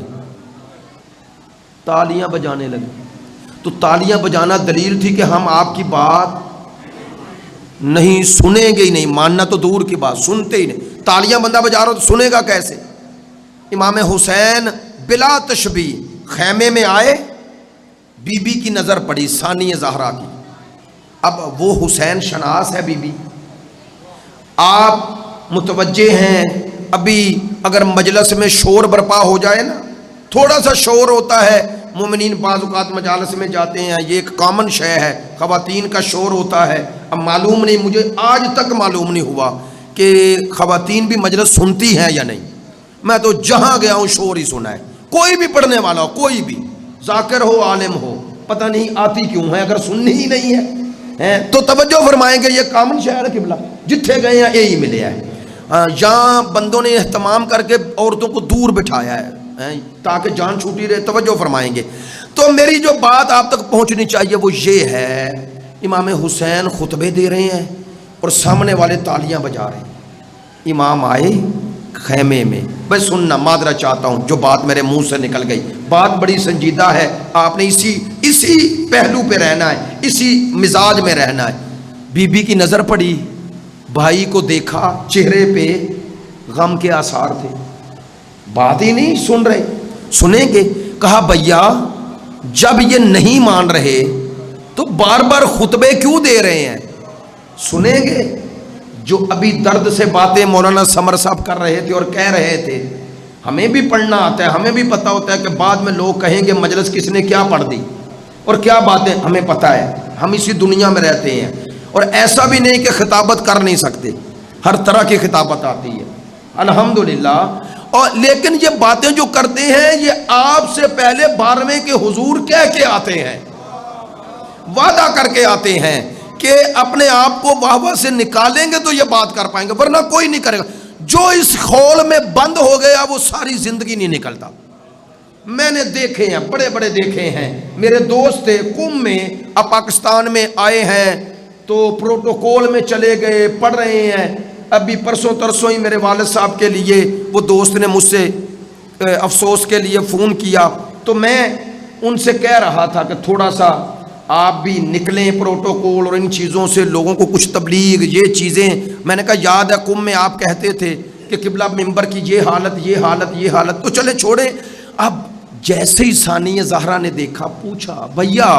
تالیاں بجانے لگے، تو تالیاں بجانا دلیل تھی کہ ہم آپ کی بات نہیں سنیں گے ہی نہیں، ماننا تو دور کی بات، سنتے ہی نہیں، تالیاں بندہ بجا رہا تو سنے گا کیسے؟ امام حسین بلا تشبیہ خیمے میں آئے، بی بی کی نظر پڑی ثانی زہرا کی، اب وہ حسین شناس ہے بی بی، آپ متوجہ ہیں، ابھی اگر مجلس میں شور برپا ہو جائے نا، تھوڑا سا شور ہوتا ہے، مومنین بعض اوقات مجالس میں جاتے ہیں، یہ ایک کامن شے ہے، خواتین کا شور ہوتا ہے۔ اب معلوم نہیں، مجھے آج تک معلوم نہیں ہوا کہ خواتین بھی مجلس سنتی ہیں یا نہیں۔ میں تو جہاں گیا ہوں شور ہی سنا ہے، کوئی بھی پڑھنے والا ہو، کوئی بھی ذاکر ہو عالم ہو، پتہ نہیں آتی کیوں ہے، اگر سننی ہی نہیں ہے تو توجہ فرمائیں گے، یہ کامن شہر ہے قبلہ، جتھے گئے ہیں یہی ملے ہے۔ یہاں بندوں نے اہتمام کر کے عورتوں کو دور بٹھایا ہے تاکہ جان چھوٹی رہے، توجہ فرمائیں گے۔ تو میری جو بات آپ تک پہنچنی چاہیے وہ یہ ہے، امام حسین خطبے دے رہے ہیں اور سامنے والے تالیاں بجا رہے ہیں۔ امام آئے خیمے میں، بس سننا معذرت چاہتا ہوں جو بات میرے منہ سے نکل گئی، بات بڑی سنجیدہ ہے، آپ نے اسی پہلو پہ رہنا ہے، اسی مزاج میں رہنا ہے۔ بی بی کی نظر پڑی، بھائی کو دیکھا، چہرے پہ غم کے آثار تھے، بات ہی نہیں سن رہے، سنیں گے۔ کہا بھیا جب یہ نہیں مان رہے تو بار بار خطبے کیوں دے رہے ہیں، سنیں گے۔ جو ابھی درد سے باتیں مولانا سمر صاحب کر رہے تھے اور کہہ رہے تھے، ہمیں بھی پڑھنا آتا ہے، ہمیں بھی پتہ ہوتا ہے کہ بعد میں لوگ کہیں گے مجلس کس نے کیا پڑھ دی اور کیا باتیں، ہمیں پتہ ہے، ہم اسی دنیا میں رہتے ہیں، اور ایسا بھی نہیں کہ خطابت کر نہیں سکتے، ہر طرح کی خطابت آتی ہے الحمدللہ۔ اور لیکن یہ باتیں جو کرتے ہیں یہ آپ سے پہلے 12ویں کے حضور کہہ کے آتے ہیں، وعدہ کر کے آتے ہیں کہ اپنے آپ کو واہ واہ سے نکالیں گے تو یہ بات کر پائیں گے، ورنہ کوئی نہیں کرے گا۔ جو اس خول میں بند ہو گیا وہ ساری زندگی نہیں نکلتا۔ میں نے دیکھے ہیں، بڑے بڑے دیکھے ہیں، میرے دوست تھے قم میں، اب پاکستان میں آئے ہیں تو پروٹوکول میں چلے گئے، پڑھ رہے ہیں۔ ابھی پرسوں ترسوں ہی میرے والد صاحب کے لیے وہ دوست نے مجھ سے افسوس کے لیے فون کیا، تو میں ان سے کہہ رہا تھا کہ تھوڑا سا آپ بھی نکلیں پروٹوکول اور ان چیزوں سے، لوگوں کو کچھ تبلیغ یہ چیزیں۔ میں نے کہا یاد ہے قم میں آپ کہتے تھے کہ قبلہ ممبر کی یہ حالت یہ حالت یہ حالت، تو چلے چھوڑیں۔ اب جیسے ہی ثانیہ زہرا نے دیکھا، پوچھا بھیا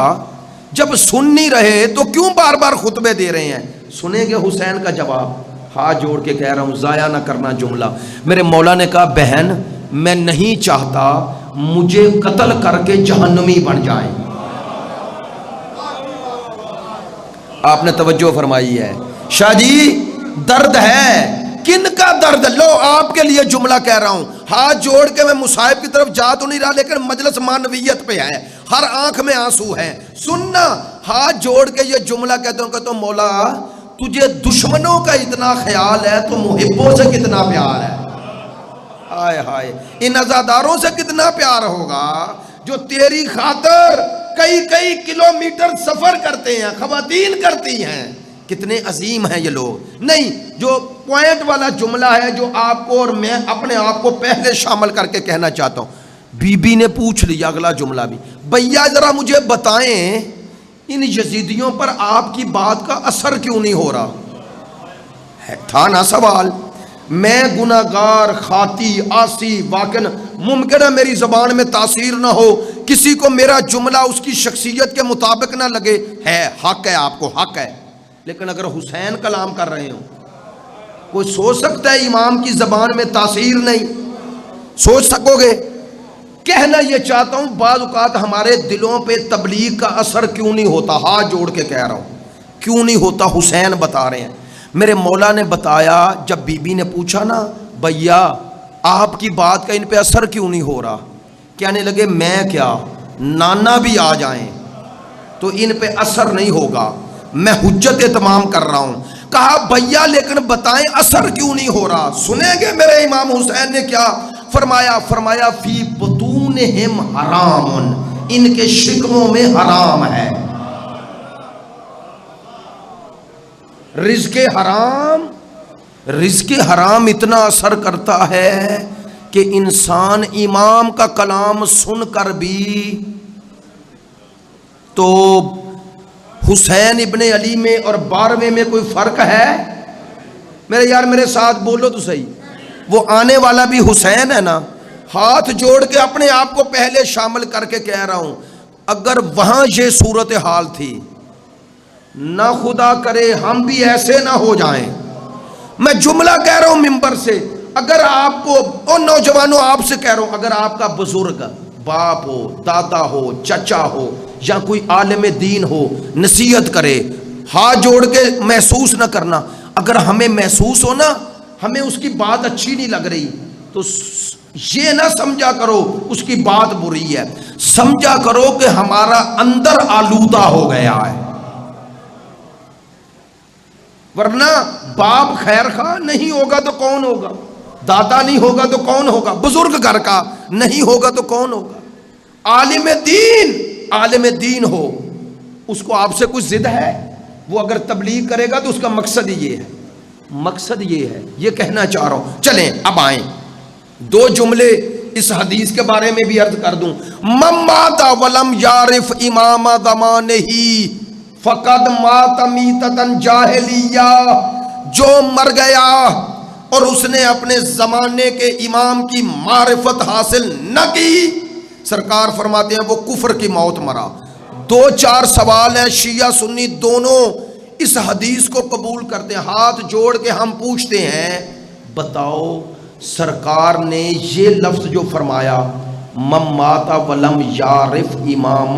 جب سن نہیں رہے تو کیوں بار بار خطبے دے رہے ہیں؟ سنیں گے حسین کا جواب، ہاتھ جوڑ کے کہہ رہا ہوں ضائع نہ کرنا جملہ۔ میرے مولا نے کہا بہن میں نہیں چاہتا مجھے قتل کر کے جہنمی بن جائیں۔ آپ نے توجہ فرمائی ہے؟ شاہ جی درد ہے، کن کا درد؟ لو آپ کے لیے جملہ کہہ رہا ہوں، ہاتھ جوڑ کے، میں مصاحب کی طرف جا تو نہیں رہا لیکن مجلس معنویت پہ ہے، ہر آنکھ میں آنسو ہے، سننا۔ ہاتھ جوڑ کے یہ جملہ کہتا ہوں مولا تجھے دشمنوں کا اتنا خیال ہے تو محبوں سے کتنا پیار ہے، ہائے ہائے ان عزاداروں سے کتنا پیار ہوگا جو تیری خاطر کئی کلومیٹر سفر کرتے ہیں، خواتین کرتی ہیں۔ کتنے عظیم ہیں یہ لوگ۔ نہیں، جو پوائنٹ والا جملہ ہے جو آپ کو اور میں اپنے آپ کو پہلے شامل کر کے کہنا چاہتا ہوں، بی بی نے پوچھ لیا اگلا جملہ بھی، بھیا ذرا مجھے بتائیں ان یزیدیوں پر آپ کی بات کا اثر کیوں نہیں ہو رہا؟ تھا نا سوال، میں گناہگار، خاطی، عاصی، واقعاً ممکن ہے میری زبان میں تاثیر نہ ہو، کسی کو میرا جملہ اس کی شخصیت کے مطابق نہ لگے، ہے حق ہے، آپ کو حق ہے، لیکن اگر حسین کلام کر رہے ہوں، کوئی سوچ سکتا ہے امام کی زبان میں تاثیر نہیں؟ سوچ سکو گے؟ کہنا یہ چاہتا ہوں بعض اوقات ہمارے دلوں پہ تبلیغ کا اثر کیوں نہیں ہوتا، ہاتھ جوڑ کے کہہ رہا ہوں کیوں نہیں ہوتا۔ حسین بتا رہے ہیں، میرے مولا نے بتایا، جب بی بی نے پوچھا نا بھیا آپ کی بات کا ان پہ اثر کیوں نہیں ہو رہا، کہنے لگے میں کیا، نانا بھی آ جائیں تو ان پہ اثر نہیں ہوگا، میں حجت تمام کر رہا ہوں۔ کہا بھیا لیکن بتائیں اثر کیوں نہیں ہو رہا؟ سنیں گے میرے امام حسین نے کیا فرمایا؟ فرمایا فی بطونہم حرام، ان کے شکموں میں حرام ہے، رزق حرام۔ رزق حرام اتنا اثر کرتا ہے کہ انسان امام کا کلام سن کر بھی، تو حسین ابن علی میں اور 12ویں میں کوئی فرق ہے؟ میرے یار میرے ساتھ بولو تو صحیح، وہ آنے والا بھی حسین ہے نا۔ ہاتھ جوڑ کے اپنے آپ کو پہلے شامل کر کے کہہ رہا ہوں، اگر وہاں یہ صورتحال تھی، نہ خدا کرے ہم بھی ایسے نہ ہو جائیں، میں جملہ کہہ رہا ہوں ممبر سے، اگر آپ کو، اور نوجوانوں آپ سے کہہ رہا ہوں، اگر آپ کا بزرگ باپ ہو، دادا ہو، چچا ہو یا کوئی عالم دین ہو، نصیحت کرے، ہاتھ جوڑ کے محسوس نہ کرنا. اگر ہمیں محسوس ہو نا ہمیں اس کی بات اچھی نہیں لگ رہی تو یہ نہ سمجھا کرو اس کی بات بری ہے، سمجھا کرو کہ ہمارا اندر آلودہ ہو گیا ہے. ورنہ باپ خیر خواہ نہیں ہوگا تو کون ہوگا، دادا نہیں ہوگا تو کون ہوگا، بزرگ گھر کا نہیں ہوگا تو کون ہوگا. عالم دین ہو، اس کو آپ سے کچھ ضد ہے، وہ اگر تبلیغ کرے گا تو اس کا مقصد یہ ہے، مقصد یہ ہے، یہ کہنا چاہ رہا ہوں. چلیں اب آئیں، دو جملے اس حدیث کے بارے میں بھی عرض کر دوں. من مات ولم یعرف امام زمانہ فقد مات میتۃ جاہلیہ. جو مر گیا اور اس نے اپنے زمانے کے امام کی معرفت حاصل نہ کی، سرکار فرماتے ہیں وہ کفر کی موت مرا. دو چار سوال ہیں، شیعہ سنی دونوں اس حدیث کو قبول کرتے ہیں. ہاتھ جوڑ کے ہم پوچھتے ہیں، بتاؤ سرکار نے یہ لفظ جو فرمایا من مات ولم یعرف امام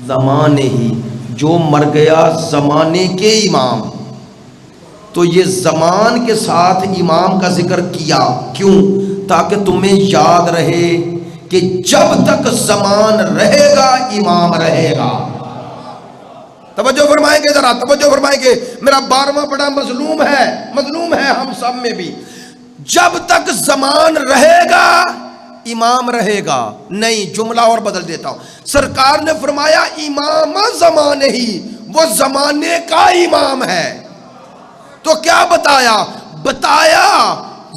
زمانہ، جو مر گیا زمانے کے امام، تو یہ زمان کے ساتھ امام کا ذکر کیا کیوں؟ تاکہ تمہیں یاد رہے کہ جب تک زمان رہے گا امام رہے گا. توجہ فرمائیں گے، ذرا توجہ فرمائیں گے. میرا 12واں بڑا مظلوم ہے ہم سب میں بھی. جب تک زمان رہے گا امام رہے گا. نہیں، جملہ اور بدل دیتا ہوں. سرکار نے فرمایا امام زمانے ہی، وہ زمانے کا امام ہے. تو کیا بتایا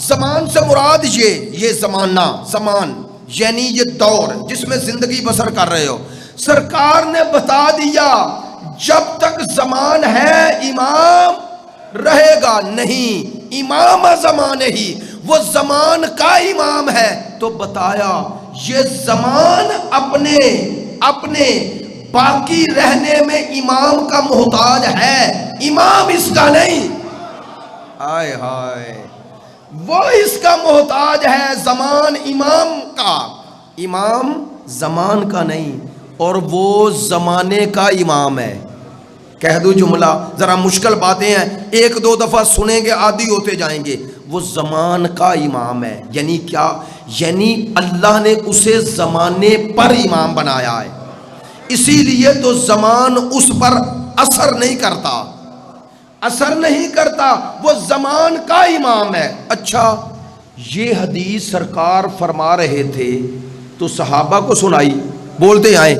زمان سے مراد یہ زمانہ، زمان یعنی یہ دور جس میں زندگی بسر کر رہے ہو. سرکار نے بتا دیا جب تک زمان ہے امام رہے گا. نہیں، امام زمانے ہی، وہ زمان کا امام ہے. تو بتایا یہ زمان اپنے باقی رہنے میں امام کا محتاج ہے، امام اس کا نہیں. ہائے ہائے، وہ اس کا محتاج ہے، زمان امام کا، امام زمان کا نہیں، اور وہ زمانے کا امام ہے. کہہ دوں جملہ، ذرا مشکل باتیں ہیں، ایک دو دفعہ سنیں گے عادی ہوتے جائیں گے. وہ زمان کا امام ہے یعنی کیا؟ یعنی اللہ نے اسے زمانے پر امام بنایا ہے، اسی لیے تو زمان اس پر اثر نہیں کرتا، وہ زمان کا امام ہے. اچھا، یہ حدیث سرکار فرما رہے تھے تو صحابہ کو سنائی، بولتے آئے،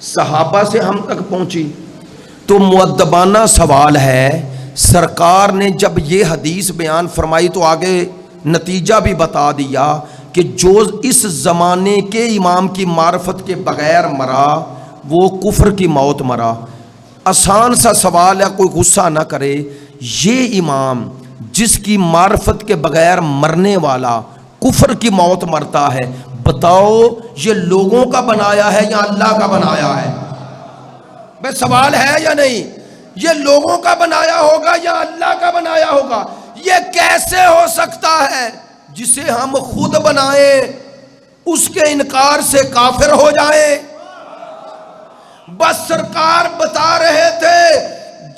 صحابہ سے ہم تک پہنچی. تو مؤدبانہ سوال ہے، سرکار نے جب یہ حدیث بیان فرمائی تو آگے نتیجہ بھی بتا دیا کہ جو اس زمانے کے امام کی معرفت کے بغیر مرا وہ کفر کی موت مرا. آسان سا سوال ہے، کوئی غصہ نہ کرے. یہ امام جس کی معرفت کے بغیر مرنے والا کفر کی موت مرتا ہے، بتاؤ یہ لوگوں کا بنایا ہے یا اللہ کا بنایا ہے؟ بے سوال ہے یا نہیں؟ یہ لوگوں کا بنایا ہوگا یا اللہ کا بنایا ہوگا؟ یہ کیسے ہو سکتا ہے؟ جسے ہم خود بنائیں اس کے انکار سے کافر ہو جائیں. بس سرکار بتا رہے تھے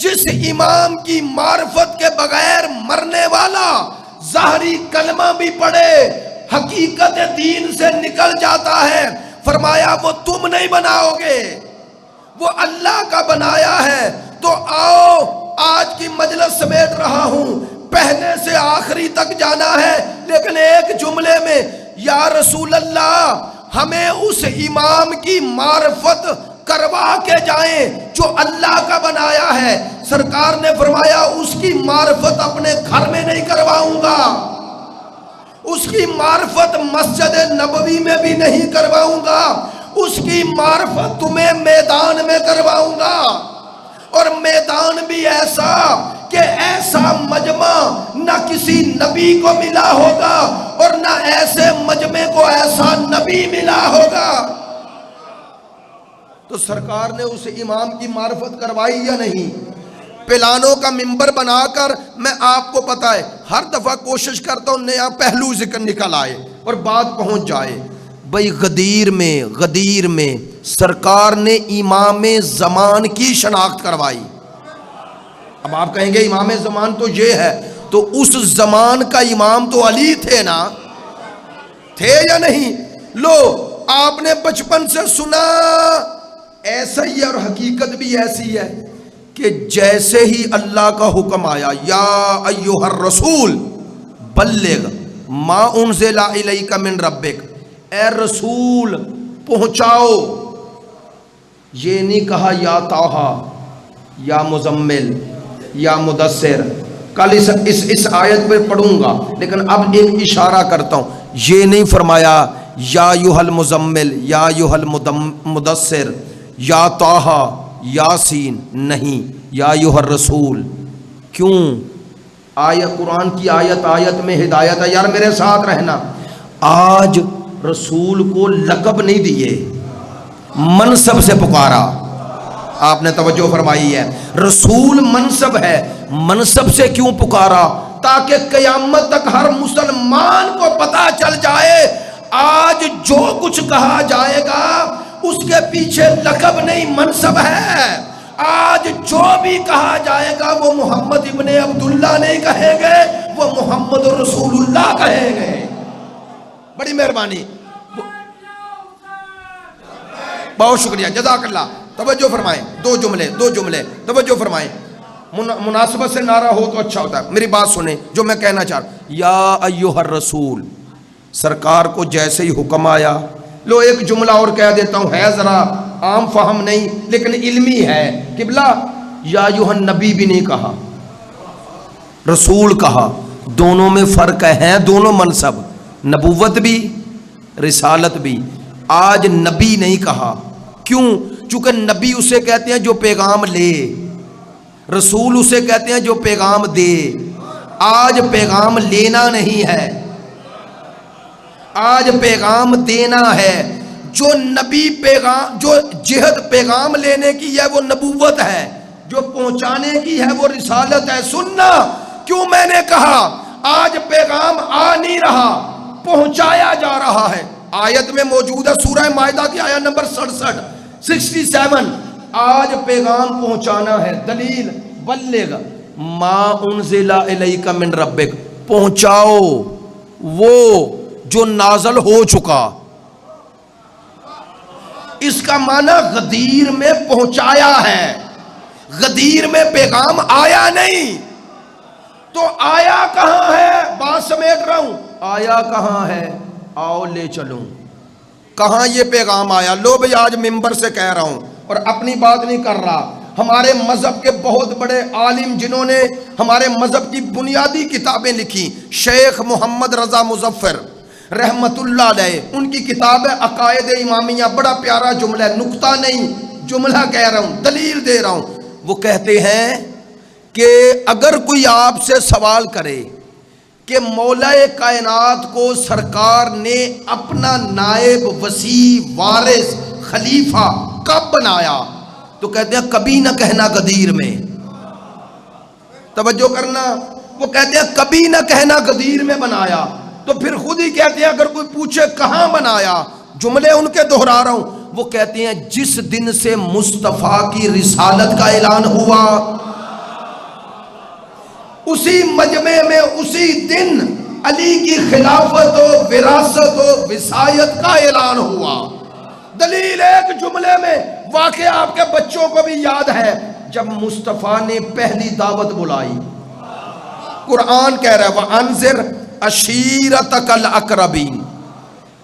جس امام کی معرفت کے بغیر مرنے والا ظاہری کلمہ بھی پڑھے حقیقت دین سے نکل جاتا ہے. فرمایا وہ تم نہیں بناؤ گے، وہ اللہ کا بنایا ہے. تو آؤ، آج کی مجلس سمیٹ رہا ہوں، پہلے سے آخری تک جانا ہے، لیکن ایک جملے میں یا رسول اللہ ہمیں اس امام کی معرفت کروا کے جائیں جو اللہ کا بنایا ہے. سرکار نے فرمایا اس کی معرفت اپنے گھر میں نہیں کرواؤں گا، اس کی معرفت مسجد نبوی میں بھی نہیں کرواؤں گا، اس کی معرفت تمہیں میدان میں کرواؤں گا. اور میدان بھی ایسا کہ ایسا مجمع نہ کسی نبی کو ملا ہوگا اور نہ ایسے مجمع کو ایسا نبی ملا ہوگا. تو سرکار نے اس امام کی معرفت کروائی یا نہیں؟ پلانوں کا منبر بنا کر میں آپ کو پتہ ہے ہر دفعہ کوشش کرتا ہوں نیا پہلو ذکر نکل آئے اور بات پہنچ جائے. بھئی غدیر میں سرکار نے امام زمان کی شناخت کروائی. اب آپ کہیں گے امام زمان تو یہ ہے، تو اس زمان کا امام تو علی تھے نا، تھے یا نہیں؟ لو آپ نے بچپن سے سنا، ایسا ہی ہے اور حقیقت بھی ایسی ہے کہ جیسے ہی اللہ کا حکم آیا یا ایھا الرسول بلغ ما انزل الیک من ربک، اے رسول پہنچاؤ. یہ نہیں کہا یا طٰہٰ یا مزمل یا مدثر، کل اس آیت پہ پڑھوں گا لیکن اب ایک اشارہ کرتا ہوں. یہ نہیں فرمایا یا ایھا المزمل یا ایھا المدثر یا طٰہٰ یاسین، نہیں، یا ایھا الرسول. کیوں؟ آیت قرآن کی آیت میں ہدایت ہے. یار میرے ساتھ رہنا. آج رسول کو لقب نہیں دیے، منصب سے پکارا. آپ نے توجہ فرمائی ہے، رسول منصب ہے، منصب سے کیوں پکارا؟ تاکہ قیامت تک ہر مسلمان کو پتا چل جائے آج جو کچھ کہا جائے گا اس کے پیچھے لقب نہیں، منصب ہے. آج جو بھی کہا جائے گا وہ محمد ابن عبداللہ نہیں کہیں گے، وہ محمد رسول اللہ کہیں گے. بڑی مہربانی، بہت شکریہ، جزاک اللہ. توجہ فرمائیں، دو جملے توجہ فرمائیں. مناسبت سے نعرہ ہو تو اچھا ہوتا ہے. میری بات سنیں جو میں کہنا چاہ رہا ہوں. یا ایھا الرسول، سرکار کو جیسے ہی حکم آیا. لو ایک جملہ اور کہہ دیتا ہوں، ہے ذرا عام فہم نہیں لیکن علمی ہے. قبلہ یا ایھا النبی بھی نہیں کہا، رسول کہا. دونوں میں فرق ہے، دونوں منصب، نبوت بھی رسالت بھی. آج نبی نہیں کہا. کیوں؟ چونکہ نبی اسے کہتے ہیں جو پیغام لے، رسول اسے کہتے ہیں جو پیغام دے. آج پیغام لینا نہیں ہے، آج پیغام دینا ہے. جو نبی پیغام، جو جہد پیغام لینے کی ہے وہ نبوت ہے، جو پہنچانے کی ہے وہ رسالت ہے. سننا کیوں میں نے کہا آج پیغام آ نہیں رہا، پہنچایا جا رہا ہے. آیت میں موجود ہے سورہ مائدہ کی آیت نمبر 67. آج پیغام پہنچانا ہے. دلیل بلغ ما انزل الیک من ربک، پہنچاؤ وہ جو نازل ہو چکا. اس کا معنی غدیر میں پہنچایا ہے، غدیر میں پیغام آیا نہیں. تو آیا کہاں ہے؟ بات سمیٹ رہا ہوں، آیا کہاں ہے؟ آؤ لے چلوں. کہاں یہ پیغام آیا؟ لو بھئی آج ممبر سے کہہ رہا ہوں اور اپنی بات نہیں کر رہا. ہمارے مذہب کے بہت بڑے عالم جنہوں نے ہمارے مذہب کی بنیادی کتابیں لکھی، شیخ محمد رضا مظفر رحمت اللہ علیہ، ان کی کتاب ہے عقائد امامیہ. بڑا پیارا جملہ ہے، نقطہ نہیں جملہ کہہ رہا ہوں، دلیل دے رہا ہوں. وہ کہتے ہیں کہ اگر کوئی آپ سے سوال کرے کہ مولا کائنات کو سرکار نے اپنا نائب، وصی، وارث، خلیفہ کب بنایا، تو کہتے ہیں کبھی نہ کہنا غدیر میں. توجہ کرنا، وہ کہتے ہیں کبھی نہ کہنا غدیر میں بنایا. تو پھر خود ہی کہتے ہیں اگر کوئی پوچھے کہاں بنایا، جملے ان کے دہرا رہا ہوں. وہ کہتے ہیں جس دن سے مصطفیٰ کی رسالت کا اعلان ہوا اسی مجمع میں اسی دن علی کی خلافت و وراثت و وصایت کا اعلان ہوا. دلیل ایک جملے میں. واقعہ آپ کے بچوں کو بھی یاد ہے جب مصطفیٰ نے پہلی دعوت بلائی. قرآن کہہ رہا ہے وَأَنذِرْ عَشِيرَتَكَ الْأَقْرَبِينَ،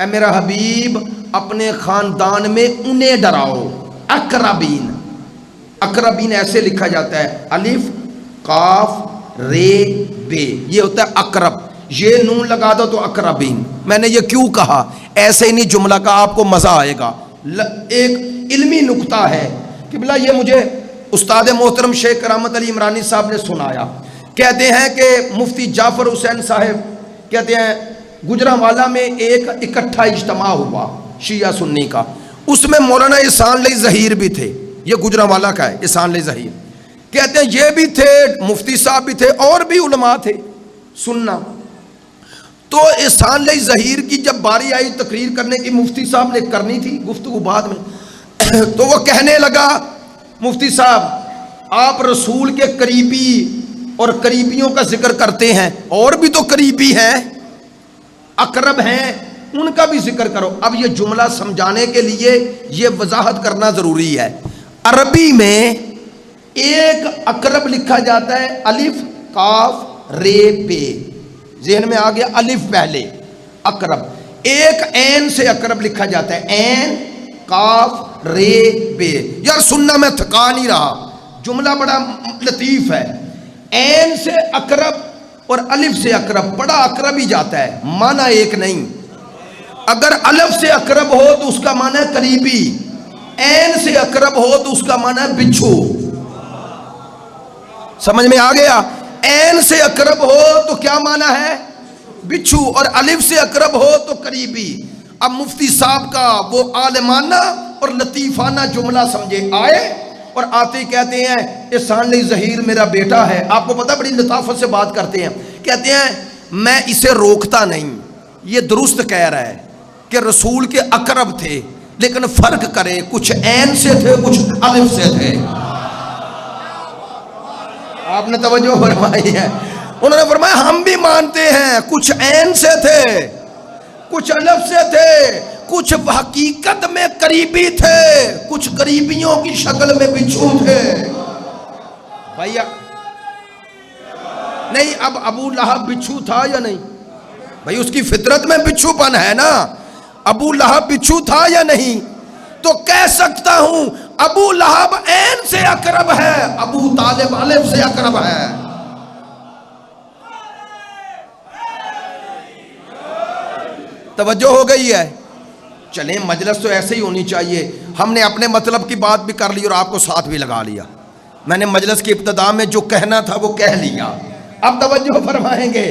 اے میرا حبیب اپنے خاندان میں انہیں ڈراؤ. اقربین، اقربین ایسے لکھا جاتا ہے، الف قاف رے بے، یہ ہوتا ہے اقرب. یہ نون لگا دو تو اقربین. میں نے یہ کیوں کہا؟ ایسے ہی نہیں جملہ کا، آپ کو مزہ آئے گا. ایک علمی نکتہ ہے کہ بلا یہ مجھے استاد محترم شیخ کرامت علی عمرانی صاحب نے سنایا. کہتے ہیں کہ مفتی جعفر حسین صاحب کہتے ہیں گجرانوالہ میں ایک اکٹھا اجتماع ہوا شیعہ سنی کا. اس میں مولانا احسان علی ظہیر بھی تھے. یہ گجرانوالہ کا ہے احسان علی ظہیر. کہتے ہیں یہ بھی تھے، مفتی صاحب بھی تھے اور بھی علماء تھے سننا. تو احسان علی ظہیر کی جب باری آئی تقریر کرنے کی، مفتی صاحب نے کرنی تھی گفتگو بعد میں، تو وہ کہنے لگا مفتی صاحب آپ رسول کے قریبی اور قریبیوں کا ذکر کرتے ہیں، اور بھی تو قریبی ہیں، اقرب ہیں، ان کا بھی ذکر کرو۔ اب یہ جملہ سمجھانے کے لیے یہ وضاحت کرنا ضروری ہے۔ عربی میں ایک اقرب لکھا جاتا ہے الف کاف رے پے، ذہن میں آ گیا، الف پہلے اقرب۔ ایک عین سے اقرب لکھا جاتا ہے، عین کاف رے پے۔ یار سننا میں تھکا نہیں رہا، جملہ بڑا لطیف ہے۔ عین سے اقرب اور الف سے اقرب، بڑا اقرب ہی جاتا ہے، معنی ایک نہیں۔ اگر الف سے اقرب ہو تو اس کا معنی ہے قریبی، عین سے اقرب ہو تو اس کا معنی ہے بچھو۔ سمجھ میں آ گیا؟ عین سے اقرب ہو تو کیا معنی ہے؟ بچھو، اور الف سے اقرب ہو تو قریبی۔ اب مفتی صاحب کا وہ عالمانہ اور لطیفانہ جملہ سمجھے آئے، اور آتے ہی کہتے ہیں احسان علی ظہیر میرا بیٹا ہے۔ آپ کو پتہ بڑی لطافت سے بات کرتے ہیں، کہتے ہیں میں اسے روکتا نہیں، یہ درست کہہ رہا ہے کہ رسول کے اقرب تھے، لیکن فرق کرے، کچھ عین سے تھے کچھ الف سے تھے۔ آپ نے توجہ فرمائی ہے؟ انہوں نے فرمایا ہم بھی مانتے ہیں کچھ عین سے تھے کچھ الف سے تھے، کچھ حقیقت میں قریبی تھے، کچھ قریبیوں کی شکل میں بچھو تھے۔ بھائی نہیں، اب ابو لہب بچھو تھا یا نہیں؟ بھائی اس کی فطرت میں بچھو پن ہے نا، ابو لہب بچھو تھا یا نہیں؟ تو کہہ سکتا ہوں ابو لہب عین سے اقرب ہے، ابو طالب الف سے اقرب ہے۔ توجہ ہو گئی ہے؟ چلیں مجلس تو ایسے ہی ہونی چاہیے، ہم نے اپنے مطلب کی بات بھی کر لی اور آپ کو ساتھ بھی لگا لیا۔ میں نے مجلس کی ابتدا میں جو کہنا تھا وہ کہہ لیا، اب توجہ فرمائیں گے۔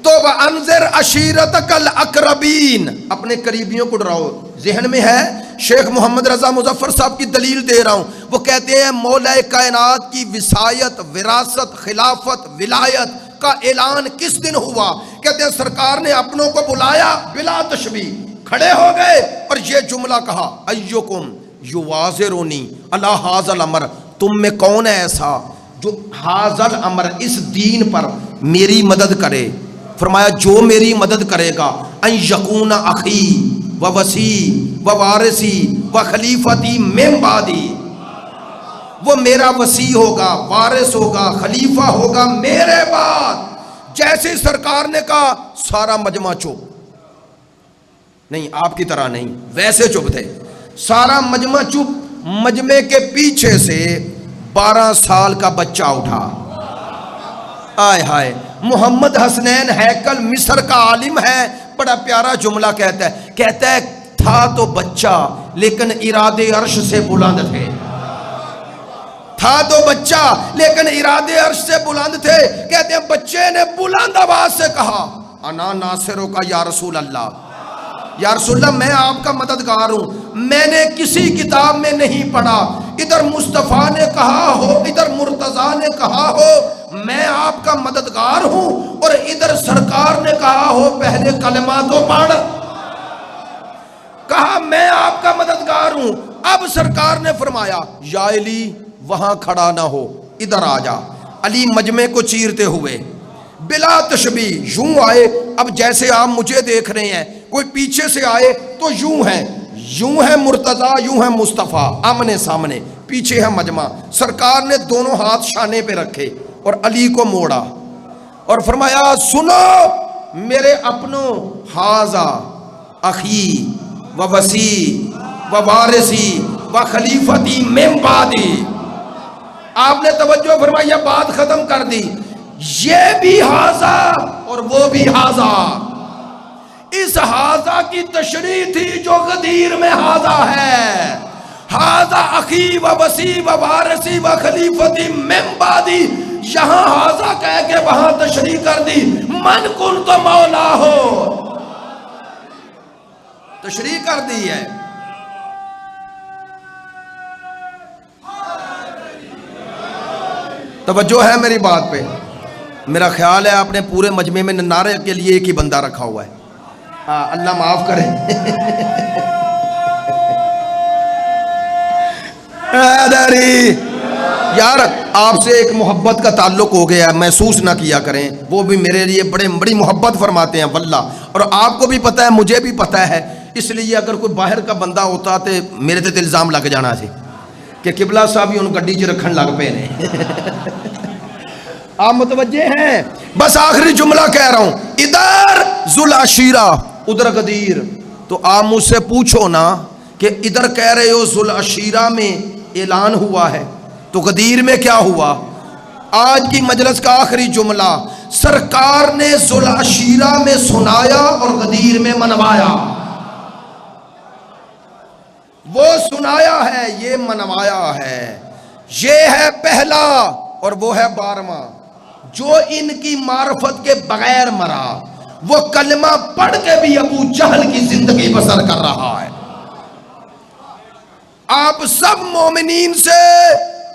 تو وَأَنذِرْ عَشِيرَتَكَ الْأَقْرَبِينَ، اپنے قریبیوں کو ڈراؤ۔ ذہن میں ہے شیخ محمد رضا مظفر صاحب کی دلیل دے رہا ہوں، وہ کہتے ہیں مولا کائنات کی وصایت، وراثت، خلافت، ولایت کا اعلان کس دن ہوا؟ کہتے ہیں سرکار نے اپنوں کو بلایا بلا تشبیہ، کھڑے ہو گئے اور یہ جملہ کہا ایکم یواذرونی علی ھذا الامر، تم میں کون ہے ایسا جو ھذا الامر اس دین پر میری مدد کرے؟ فرمایا جو میری مدد کرے گا ان یکون اخی و وصی و وارثی و خلیفتی من بعدی، وہ میرا وصی ہوگا، وارث ہوگا، خلیفہ ہوگا میرے بعد۔ جیسے سرکار نے کہا سارا مجمع چپ، نہیں آپ کی طرح نہیں، ویسے چپ تھے، سارا مجمع چپ۔ مجمع کے پیچھے سے 12 سال کا بچہ اٹھا، آئے ہائے، محمد حسنین ہیکل مصر کا عالم ہے، بڑا پیارا جملہ کہتا ہے تھا تو بچہ لیکن ارادے عرش سے بلند تھے، تھا تو بچہ لیکن ارادے عرش سے بلند تھے۔ کہتے ہیں بچے نے بلند آواز سے کہا انا ناصروں کا یا رسول اللہ، یا رسول اللہ میں آپ کا مددگار ہوں، میں نے کسی کتاب میں نہیں پڑھا ادھر مصطفیٰ نے کہا ہو ادھر مرتضیٰ نے کہا ہو میں آپ کا مددگار ہوں، اور ادھر سرکار نے کہا ہو پہلے کلمہ تو پڑھ، کہا میں آپ کا مددگار ہوں۔ اب سرکار نے فرمایا یا علی وہاں کھڑا نہ ہو، ادھر آ جا۔ علی مجمع کو چیرتے ہوئے بلا تشبیہ یوں آئے، اب جیسے آپ مجھے دیکھ رہے ہیں، کوئی پیچھے سے آئے تو یوں ہے مرتضیٰ، یوں ہے مصطفیٰ، آمنے سامنے، پیچھے ہے مجمع۔ سرکار نے دونوں ہاتھ شانے پہ رکھے اور علی کو موڑا اور فرمایا سنو میرے اپنوں، ھذا اخی و وصی و وارثی و خلیفتی من بعدی۔ آپ نے توجہ فرمائی، بات ختم کر دی، یہ بھی ھذا اور وہ بھی ھذا۔ اس ھذا کی تشریح تھی جو غدیر میں ھذا ہے، ھذا اخی و وصی و وارثی و خلیفتی من بعدی، یہاں ھذا کہہ کے وہاں تشریح کر دی، من کن تو مولا ہو، تشریح کر دی ہے۔ توجہ ہے میری بات پہ؟ میرا خیال ہے آپ نے پورے مجمع میں نعرے کے لیے ایک ہی بندہ رکھا ہوا ہے. اللہ معاف کرے. یار آپ سے ایک محبت کا تعلق ہو گیا، محسوس نہ کیا کریں. وہ بھی میرے لیے بڑی محبت فرماتے ہیں واللہ، اور آپ کو بھی پتہ ہے، مجھے بھی پتہ ہے. اس لیے اگر کوئی باہر کا بندہ ہوتا تو میرے تے الزام لگ جانا سی کہ قبلہ صاحب ہی ان گڈی چ رکھن لگ پے نے. آپ متوجہ ہیں؟ بس آخری جملہ کہہ رہا ہوں. ادھر ذوالعشیرہ ادھر غدیر. تو آپ مجھ سے پوچھو نا کہ ادھر کہہ رہے ہو ذوالعشیرہ میں اعلان ہوا ہے، تو غدیر میں کیا ہوا؟ آج کی مجلس کا آخری جملہ سرکار نے ذوالعشیرہ میں سنایا اور غدیر میں منوایا. وہ سنایا ہے، یہ منوایا ہے. یہ ہے پہلا اور وہ ہے 12واں. جو ان کی معرفت کے بغیر مرا وہ کلمہ پڑھ کے بھی ابو جہل کی زندگی بسر کر رہا ہے. آپ سب مومنین سے،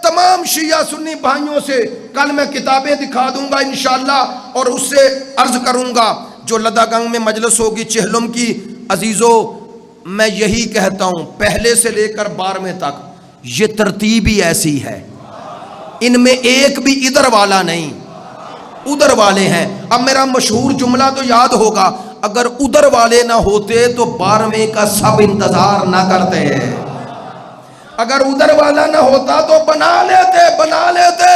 تمام شیعہ سنی بھائیوں سے کل میں کتابیں دکھا دوں گا انشاءاللہ، اور اس سے عرض کروں گا جو لدہ گنگ میں مجلس ہوگی چہلم کی. عزیزو میں یہی کہتا ہوں، پہلے سے لے کر 12ویں تک یہ ترتیب ہی ایسی ہے. ان میں ایک بھی ادھر والا نہیں، ادھر والے ہیں. اب میرا مشہور جملہ تو یاد ہوگا، اگر ادھر والے نہ ہوتے تو 12ویں کا سب انتظار نہ کرتے. اگر ادھر والا نہ ہوتا تو بنا لیتے.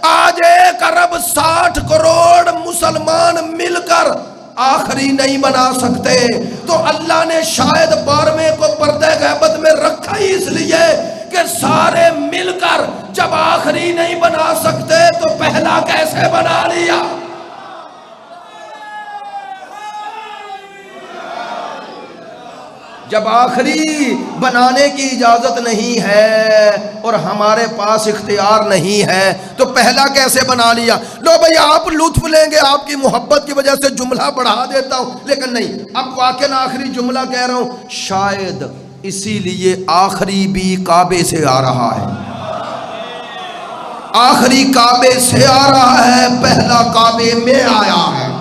آج 1 ارب 60 کروڑ مسلمان مل کر آخری نہیں بنا سکتے. تو اللہ نے شاید 12ویں کو پردہ غیبت میں رکھا ہی اس لیے کہ سارے مل کر جب آخری نہیں بنا سکتے تو پہلا کیسے بنا لیا. جب آخری بنانے کی اجازت نہیں ہے اور ہمارے پاس اختیار نہیں ہے تو پہلا کیسے بنا لیا. لو بھئی آپ لطف لیں گے، آپ کی محبت کی وجہ سے جملہ بڑھا دیتا ہوں، لیکن نہیں، اب واقعی آخری جملہ کہہ رہا ہوں. شاید اسی لیے آخری بھی کعبے سے آ رہا ہے. آخری کعبے سے آ رہا ہے، پہلا کعبے میں آیا ہے.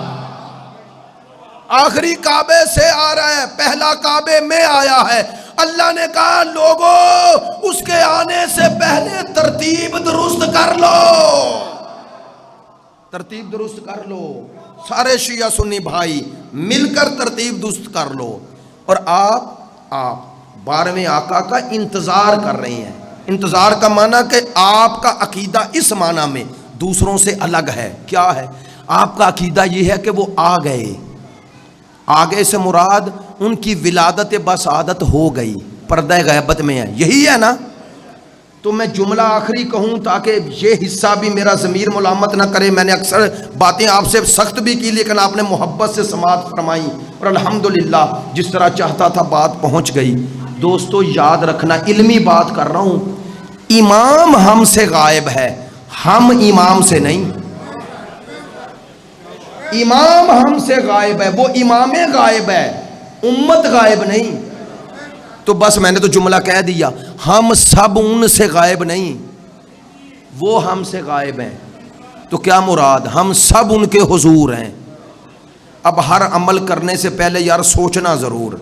آخری کعبے سے آ رہا ہے، پہلا کعبے میں آیا ہے. اللہ نے کہا لوگوں اس کے آنے سے پہلے ترتیب درست کر لو. ترتیب درست کر لو. سارے شیعہ سنی بھائی مل کر ترتیب درست کر لو. اور آپ 12ویں آقا کا انتظار کر رہے ہیں. انتظار کا معنی کہ آپ کا عقیدہ اس معنی میں دوسروں سے الگ ہے. کیا ہے آپ کا عقیدہ؟ یہ ہے کہ وہ آ گئے. آگے سے مراد ان کی ولادت بسعادت ہو گئی، پردہ غیبت میں ہے. یہی ہے نا؟ تو میں جملہ آخری کہوں تاکہ یہ حصہ بھی میرا ضمیر ملامت نہ کرے. میں نے اکثر باتیں آپ سے سخت بھی کی لیکن آپ نے محبت سے سماعت فرمائی اور الحمدللہ جس طرح چاہتا تھا بات پہنچ گئی. دوستو یاد رکھنا، علمی بات کر رہا ہوں. امام ہم سے غائب ہے، ہم امام سے نہیں. امام ہم سے غائب ہے، وہ امام غائب ہے، امت غائب نہیں. تو بس میں نے تو جملہ کہہ دیا، ہم سب ان سے غائب نہیں، وہ ہم سے غائب ہیں. تو کیا مراد؟ ہم سب ان کے حضور ہیں. اب ہر عمل کرنے سے پہلے یار سوچنا ضرور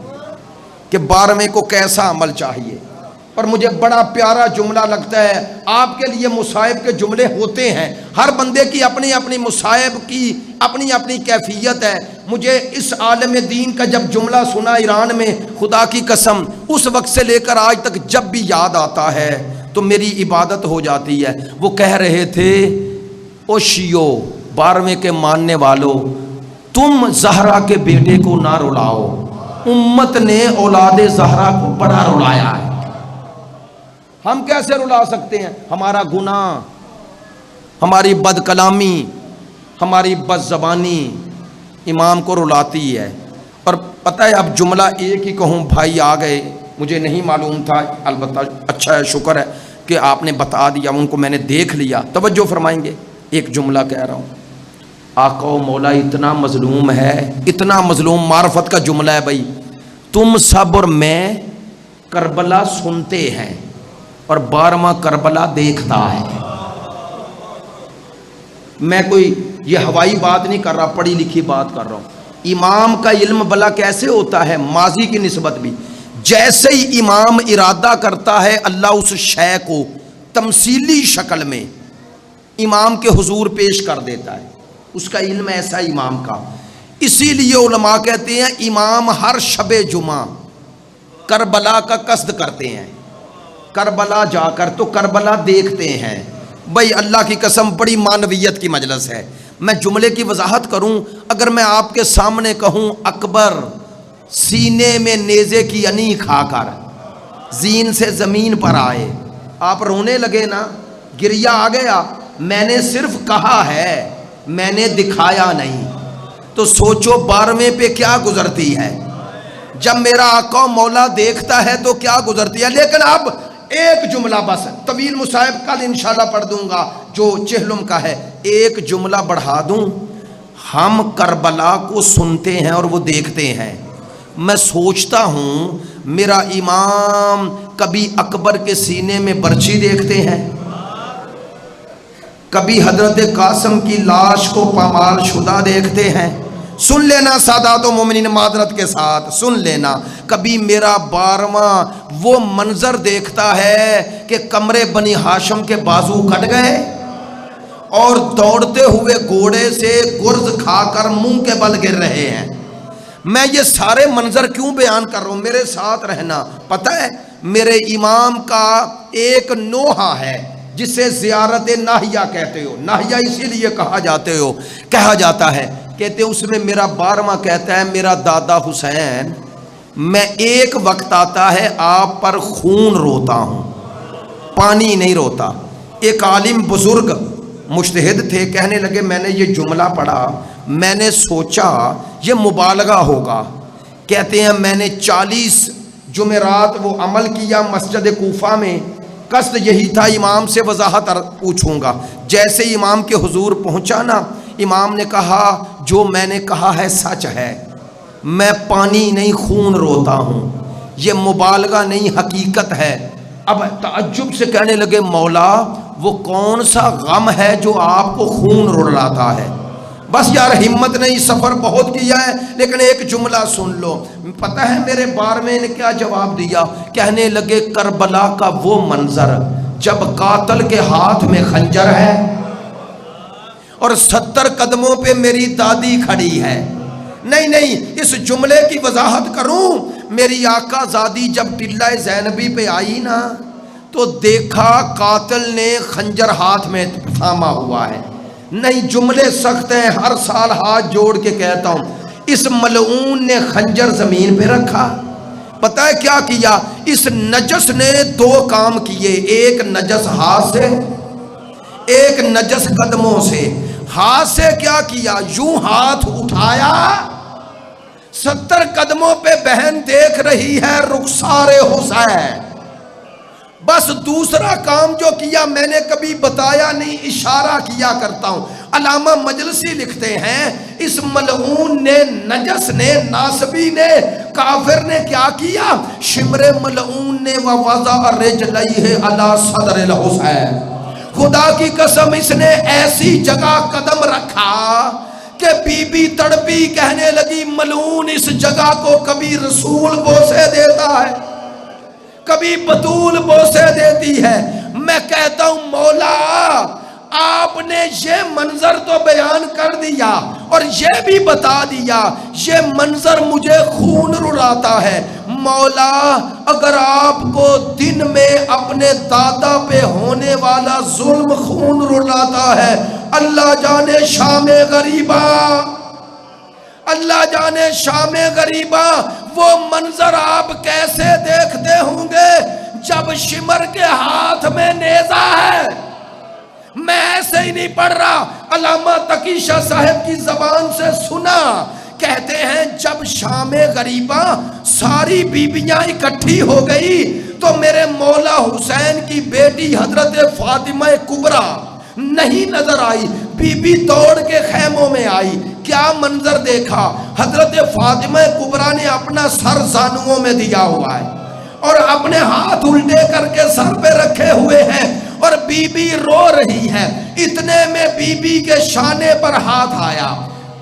کہ 12ویں کو کیسا عمل چاہیے. اور مجھے بڑا پیارا جملہ لگتا ہے. آپ کے لیے مصائب کے جملے ہوتے ہیں، ہر بندے کی اپنی اپنی مصائب کی اپنی اپنی کیفیت ہے. مجھے اس عالم دین کا جب جملہ سنا ایران میں، خدا کی قسم اس وقت سے لے کر آج تک جب بھی یاد آتا ہے تو میری عبادت ہو جاتی ہے. وہ کہہ رہے تھے، او شیعو 12ویں کے ماننے والو، تم زہرا کے بیٹے کو نہ رلاؤ، امت نے اولاد زہرا کو بڑا رلایا ہے. ہم کیسے رلا سکتے ہیں؟ ہمارا گناہ، ہماری بد کلامی، ہماری بد زبانی امام کو رلاتی ہے. اور پتہ ہے اب جملہ ایک ہی کہوں، بھائی آ گئے، مجھے نہیں معلوم تھا، البتہ اچھا ہے، شکر ہے کہ آپ نے بتا دیا، ان کو میں نے دیکھ لیا. توجہ فرمائیں گے. ایک جملہ کہہ رہا ہوں، آقا و مولا اتنا مظلوم ہے، اتنا مظلوم، معرفت کا جملہ ہے بھائی. تم سب اور میں کربلا سنتے ہیں اور 12واں کربلا دیکھتا ہے. میں کوئی یہ ہوائی بات نہیں کر رہا، پڑھی لکھی بات کر رہا ہوں۔ امام کا علم بلا کیسے ہوتا ہے، ماضی کی نسبت بھی، جیسے ہی امام ارادہ کرتا ہے اللہ اس شے کو تمثیلی شکل میں امام کے حضور پیش کر دیتا ہے، اس کا علم ایسا امام کا۔ اسی لیے علماء کہتے ہیں امام ہر شب جمعہ کربلا کا قصد کرتے ہیں، کربلا جا کر تو کربلا دیکھتے ہیں۔ بھائی اللہ کی قسم بڑی معنویت کی مجلس ہے۔ میں جملے کی وضاحت کروں، اگر میں آپ کے سامنے کہوں اکبر سینے میں نیزے کی انی کھا کر زین سے زمین پر آئے، آپ رونے لگے نا، گریہ آ گیا۔ میں نے صرف کہا ہے، میں نے دکھایا نہیں، تو سوچو 12ویں پہ کیا گزرتی ہے، جب میرا آقا مولا دیکھتا ہے تو کیا گزرتی ہے۔ لیکن اب ایک جملہ بس، طویل مصائب کل انشاءاللہ پڑھ دوں گا جو چہلم کا ہے، ایک جملہ بڑھا دوں۔ ہم کربلا کو سنتے ہیں اور وہ دیکھتے ہیں۔ میں سوچتا ہوں میرا امام کبھی اکبر کے سینے میں برچی دیکھتے ہیں، کبھی حضرت قاسم کی لاش کو پامال شدہ دیکھتے ہیں۔ سن لینا سادات و مومنین معذرت کے ساتھ سن لینا، کبھی میرا 12واں وہ منظر دیکھتا ہے کہ کمرے بنی ہاشم کے بازو کٹ گئے اور دوڑتے ہوئے گھوڑے سے گرز کھا کر منہ کے بل گر رہے ہیں۔ میں یہ سارے منظر کیوں بیان کر رہا ہوں، میرے ساتھ رہنا۔ پتہ ہے میرے امام کا ایک نوحہ ہے جسے زیارت ناحیہ کہتے ہو، ناحیہ اسی لیے کہا جاتا ہے، کہتے اس میں میرا 12واں کہتا ہے میرا دادا حسین، میں ایک وقت آتا ہے آپ پر خون روتا ہوں، پانی نہیں روتا۔ ایک عالم بزرگ مجتہد تھے، کہنے لگے میں نے یہ جملہ پڑھا، میں نے سوچا یہ مبالغہ ہوگا۔ کہتے ہیں میں نے 40 جمعرات وہ عمل کیا مسجد کوفہ میں، قصد یہی تھا امام سے وضاحت پوچھوں گا۔ جیسے امام کے حضور پہنچا نا، امام نے کہا جو میں نے کہا ہے سچ ہے، میں پانی نہیں خون روتا ہوں، یہ مبالغہ نہیں حقیقت ہے۔ اب تعجب سے کہنے لگے مولا وہ کون سا غم ہے جو آپ کو خون رلاتا ہے؟ بس یار ہمت نہیں، سفر بہت کیا ہے، لیکن ایک جملہ سن لو۔ پتہ ہے میرے 12ویں نے کیا جواب دیا؟ کہنے لگے کربلا کا وہ منظر جب قاتل کے ہاتھ میں خنجر ہے اور 70 قدموں پہ میری دادی کھڑی ہے۔ نہیں، اس جملے کی وضاحت کروں، میری آقا زادی جب ٹلہ زینبی پہ آئی نا تو دیکھا قاتل نے خنجر ہاتھ میں تھاما ہوا ہے۔ نہیں جملے سخت ہیں، ہر سال ہاتھ جوڑ کے کہتا ہوں، اس ملعون نے خنجر زمین پہ رکھا، پتہ ہے کیا کیا؟ اس نجس نے 2 کام کیے، ایک نجس ہاتھ سے، ایک نجس قدموں سے۔ ہاتھ سے کیا کیا؟ یوں ہاتھ اٹھایا، 70 قدموں پہ بہن دیکھ رہی ہے رخسار حسین۔ بس دوسرا کام جو کیا میں نے کبھی بتایا نہیں، اشارہ کیا کرتا ہوں۔ علامہ مجلسی لکھتے ہیں اس ملعون نے، نجس نے، ناسبی نے، کافر نے کیا کیا؟ شمر ملعون نے وَوَضَعَ رِجْلَيْهِ عَلَى صَدْرِ الْحُسَيْنِ، خدا کی قسم اس نے ایسی جگہ قدم رکھا کہ بی بی تڑپی، کہنے لگی ملعون اس جگہ کو کبھی رسول بوسے دیتا ہے، کبھی بطول بوسے دیتی ہے۔ میں کہتا ہوں مولا آپ نے یہ منظر تو بیان کر دیا اور یہ بھی بتا دیا یہ منظر مجھے خون رلاتا ہے۔ مولا اگر آپ کو دن میں اپنے دادا پہ ہونے والا ظلم خون رلاتا ہے، اللہ جانے شام غریبہ، اللہ جانے شام غریبہ وہ منظر آپ کیسے دیکھتے ہوں گے جب شمر کے ہاتھ میں نیزہ ہے۔ میں ایسے ہی نہیں پڑھ رہا، علامہ تقی شاہ صاحب کی زبان سے سنا، کہتے ہیں جب شام غریبہ ساری بیبیاں اکٹھی ہو گئی تو میرے مولا حسین کی بیٹی حضرت فاطمہ کبریٰ نہیں نظر آئی، بی بی دوڑ کے خیموں میں آئی۔ کیا منظر دیکھا؟ حضرت فاطمہ کبریٰ نے اپنا سر زانوؤں میں دیا ہوا ہے اور اپنے ہاتھ الٹے کر کے سر پہ رکھے ہوئے ہیں اور بی بی رو رہی ہے۔ اتنے میں بی بی کے شانے پر ہاتھ آیا،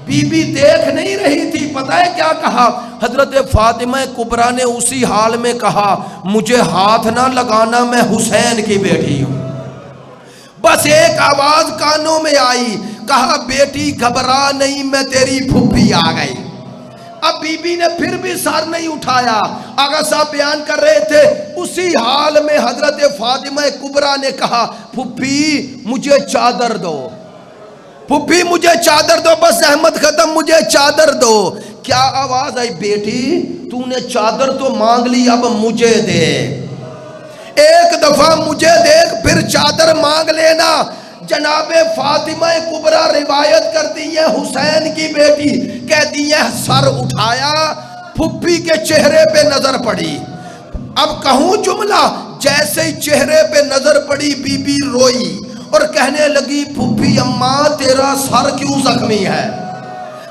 بی بی دیکھ نہیں رہی تھی، پتہ ہے کیا کہا؟ حضرت فاطمہ کبریٰ نے اسی حال میں کہا مجھے ہاتھ نہ لگانا، میں حسین کی بیٹی ہوں۔ بس ایک آواز کانوں میں آئی، کہا بیٹی گھبرا نہیں، میں تیری پھوپھی آ گئی۔ اب بی بی نے پھر بھی سر نہیں اٹھایا۔ آقا صاحب بیان کر رہے تھے اسی حال میں حضرت فاطمہ کبریٰ نے کہا پھوپھی مجھے چادر دو، پھوپھی مجھے چادر دو، بس احمد ختم، مجھے چادر دو۔ کیا آواز آئی؟ بیٹی تو نے چادر تو مانگ لی، اب مجھے دے، ایک دفعہ مجھے دیکھ پھر چادر مانگ لینا۔ جناب فاطمہ کبریٰ روایت کرتی ہے حسین کی بیٹی، کہتی ہے سر اٹھایا، پھوپھی کے چہرے پہ نظر پڑی۔ اب کہوں جملہ، جیسے ہی چہرے پہ نظر پڑی بی بی روئی اور کہنے لگی پھوپھی اماں تیرا سر کیوں زخمی ہے؟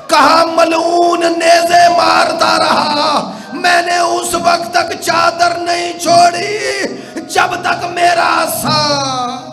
کہا ملعون نیزے مارتا رہا، میں نے اس وقت تک چادر نہیں چھوڑی جب تک میرا سر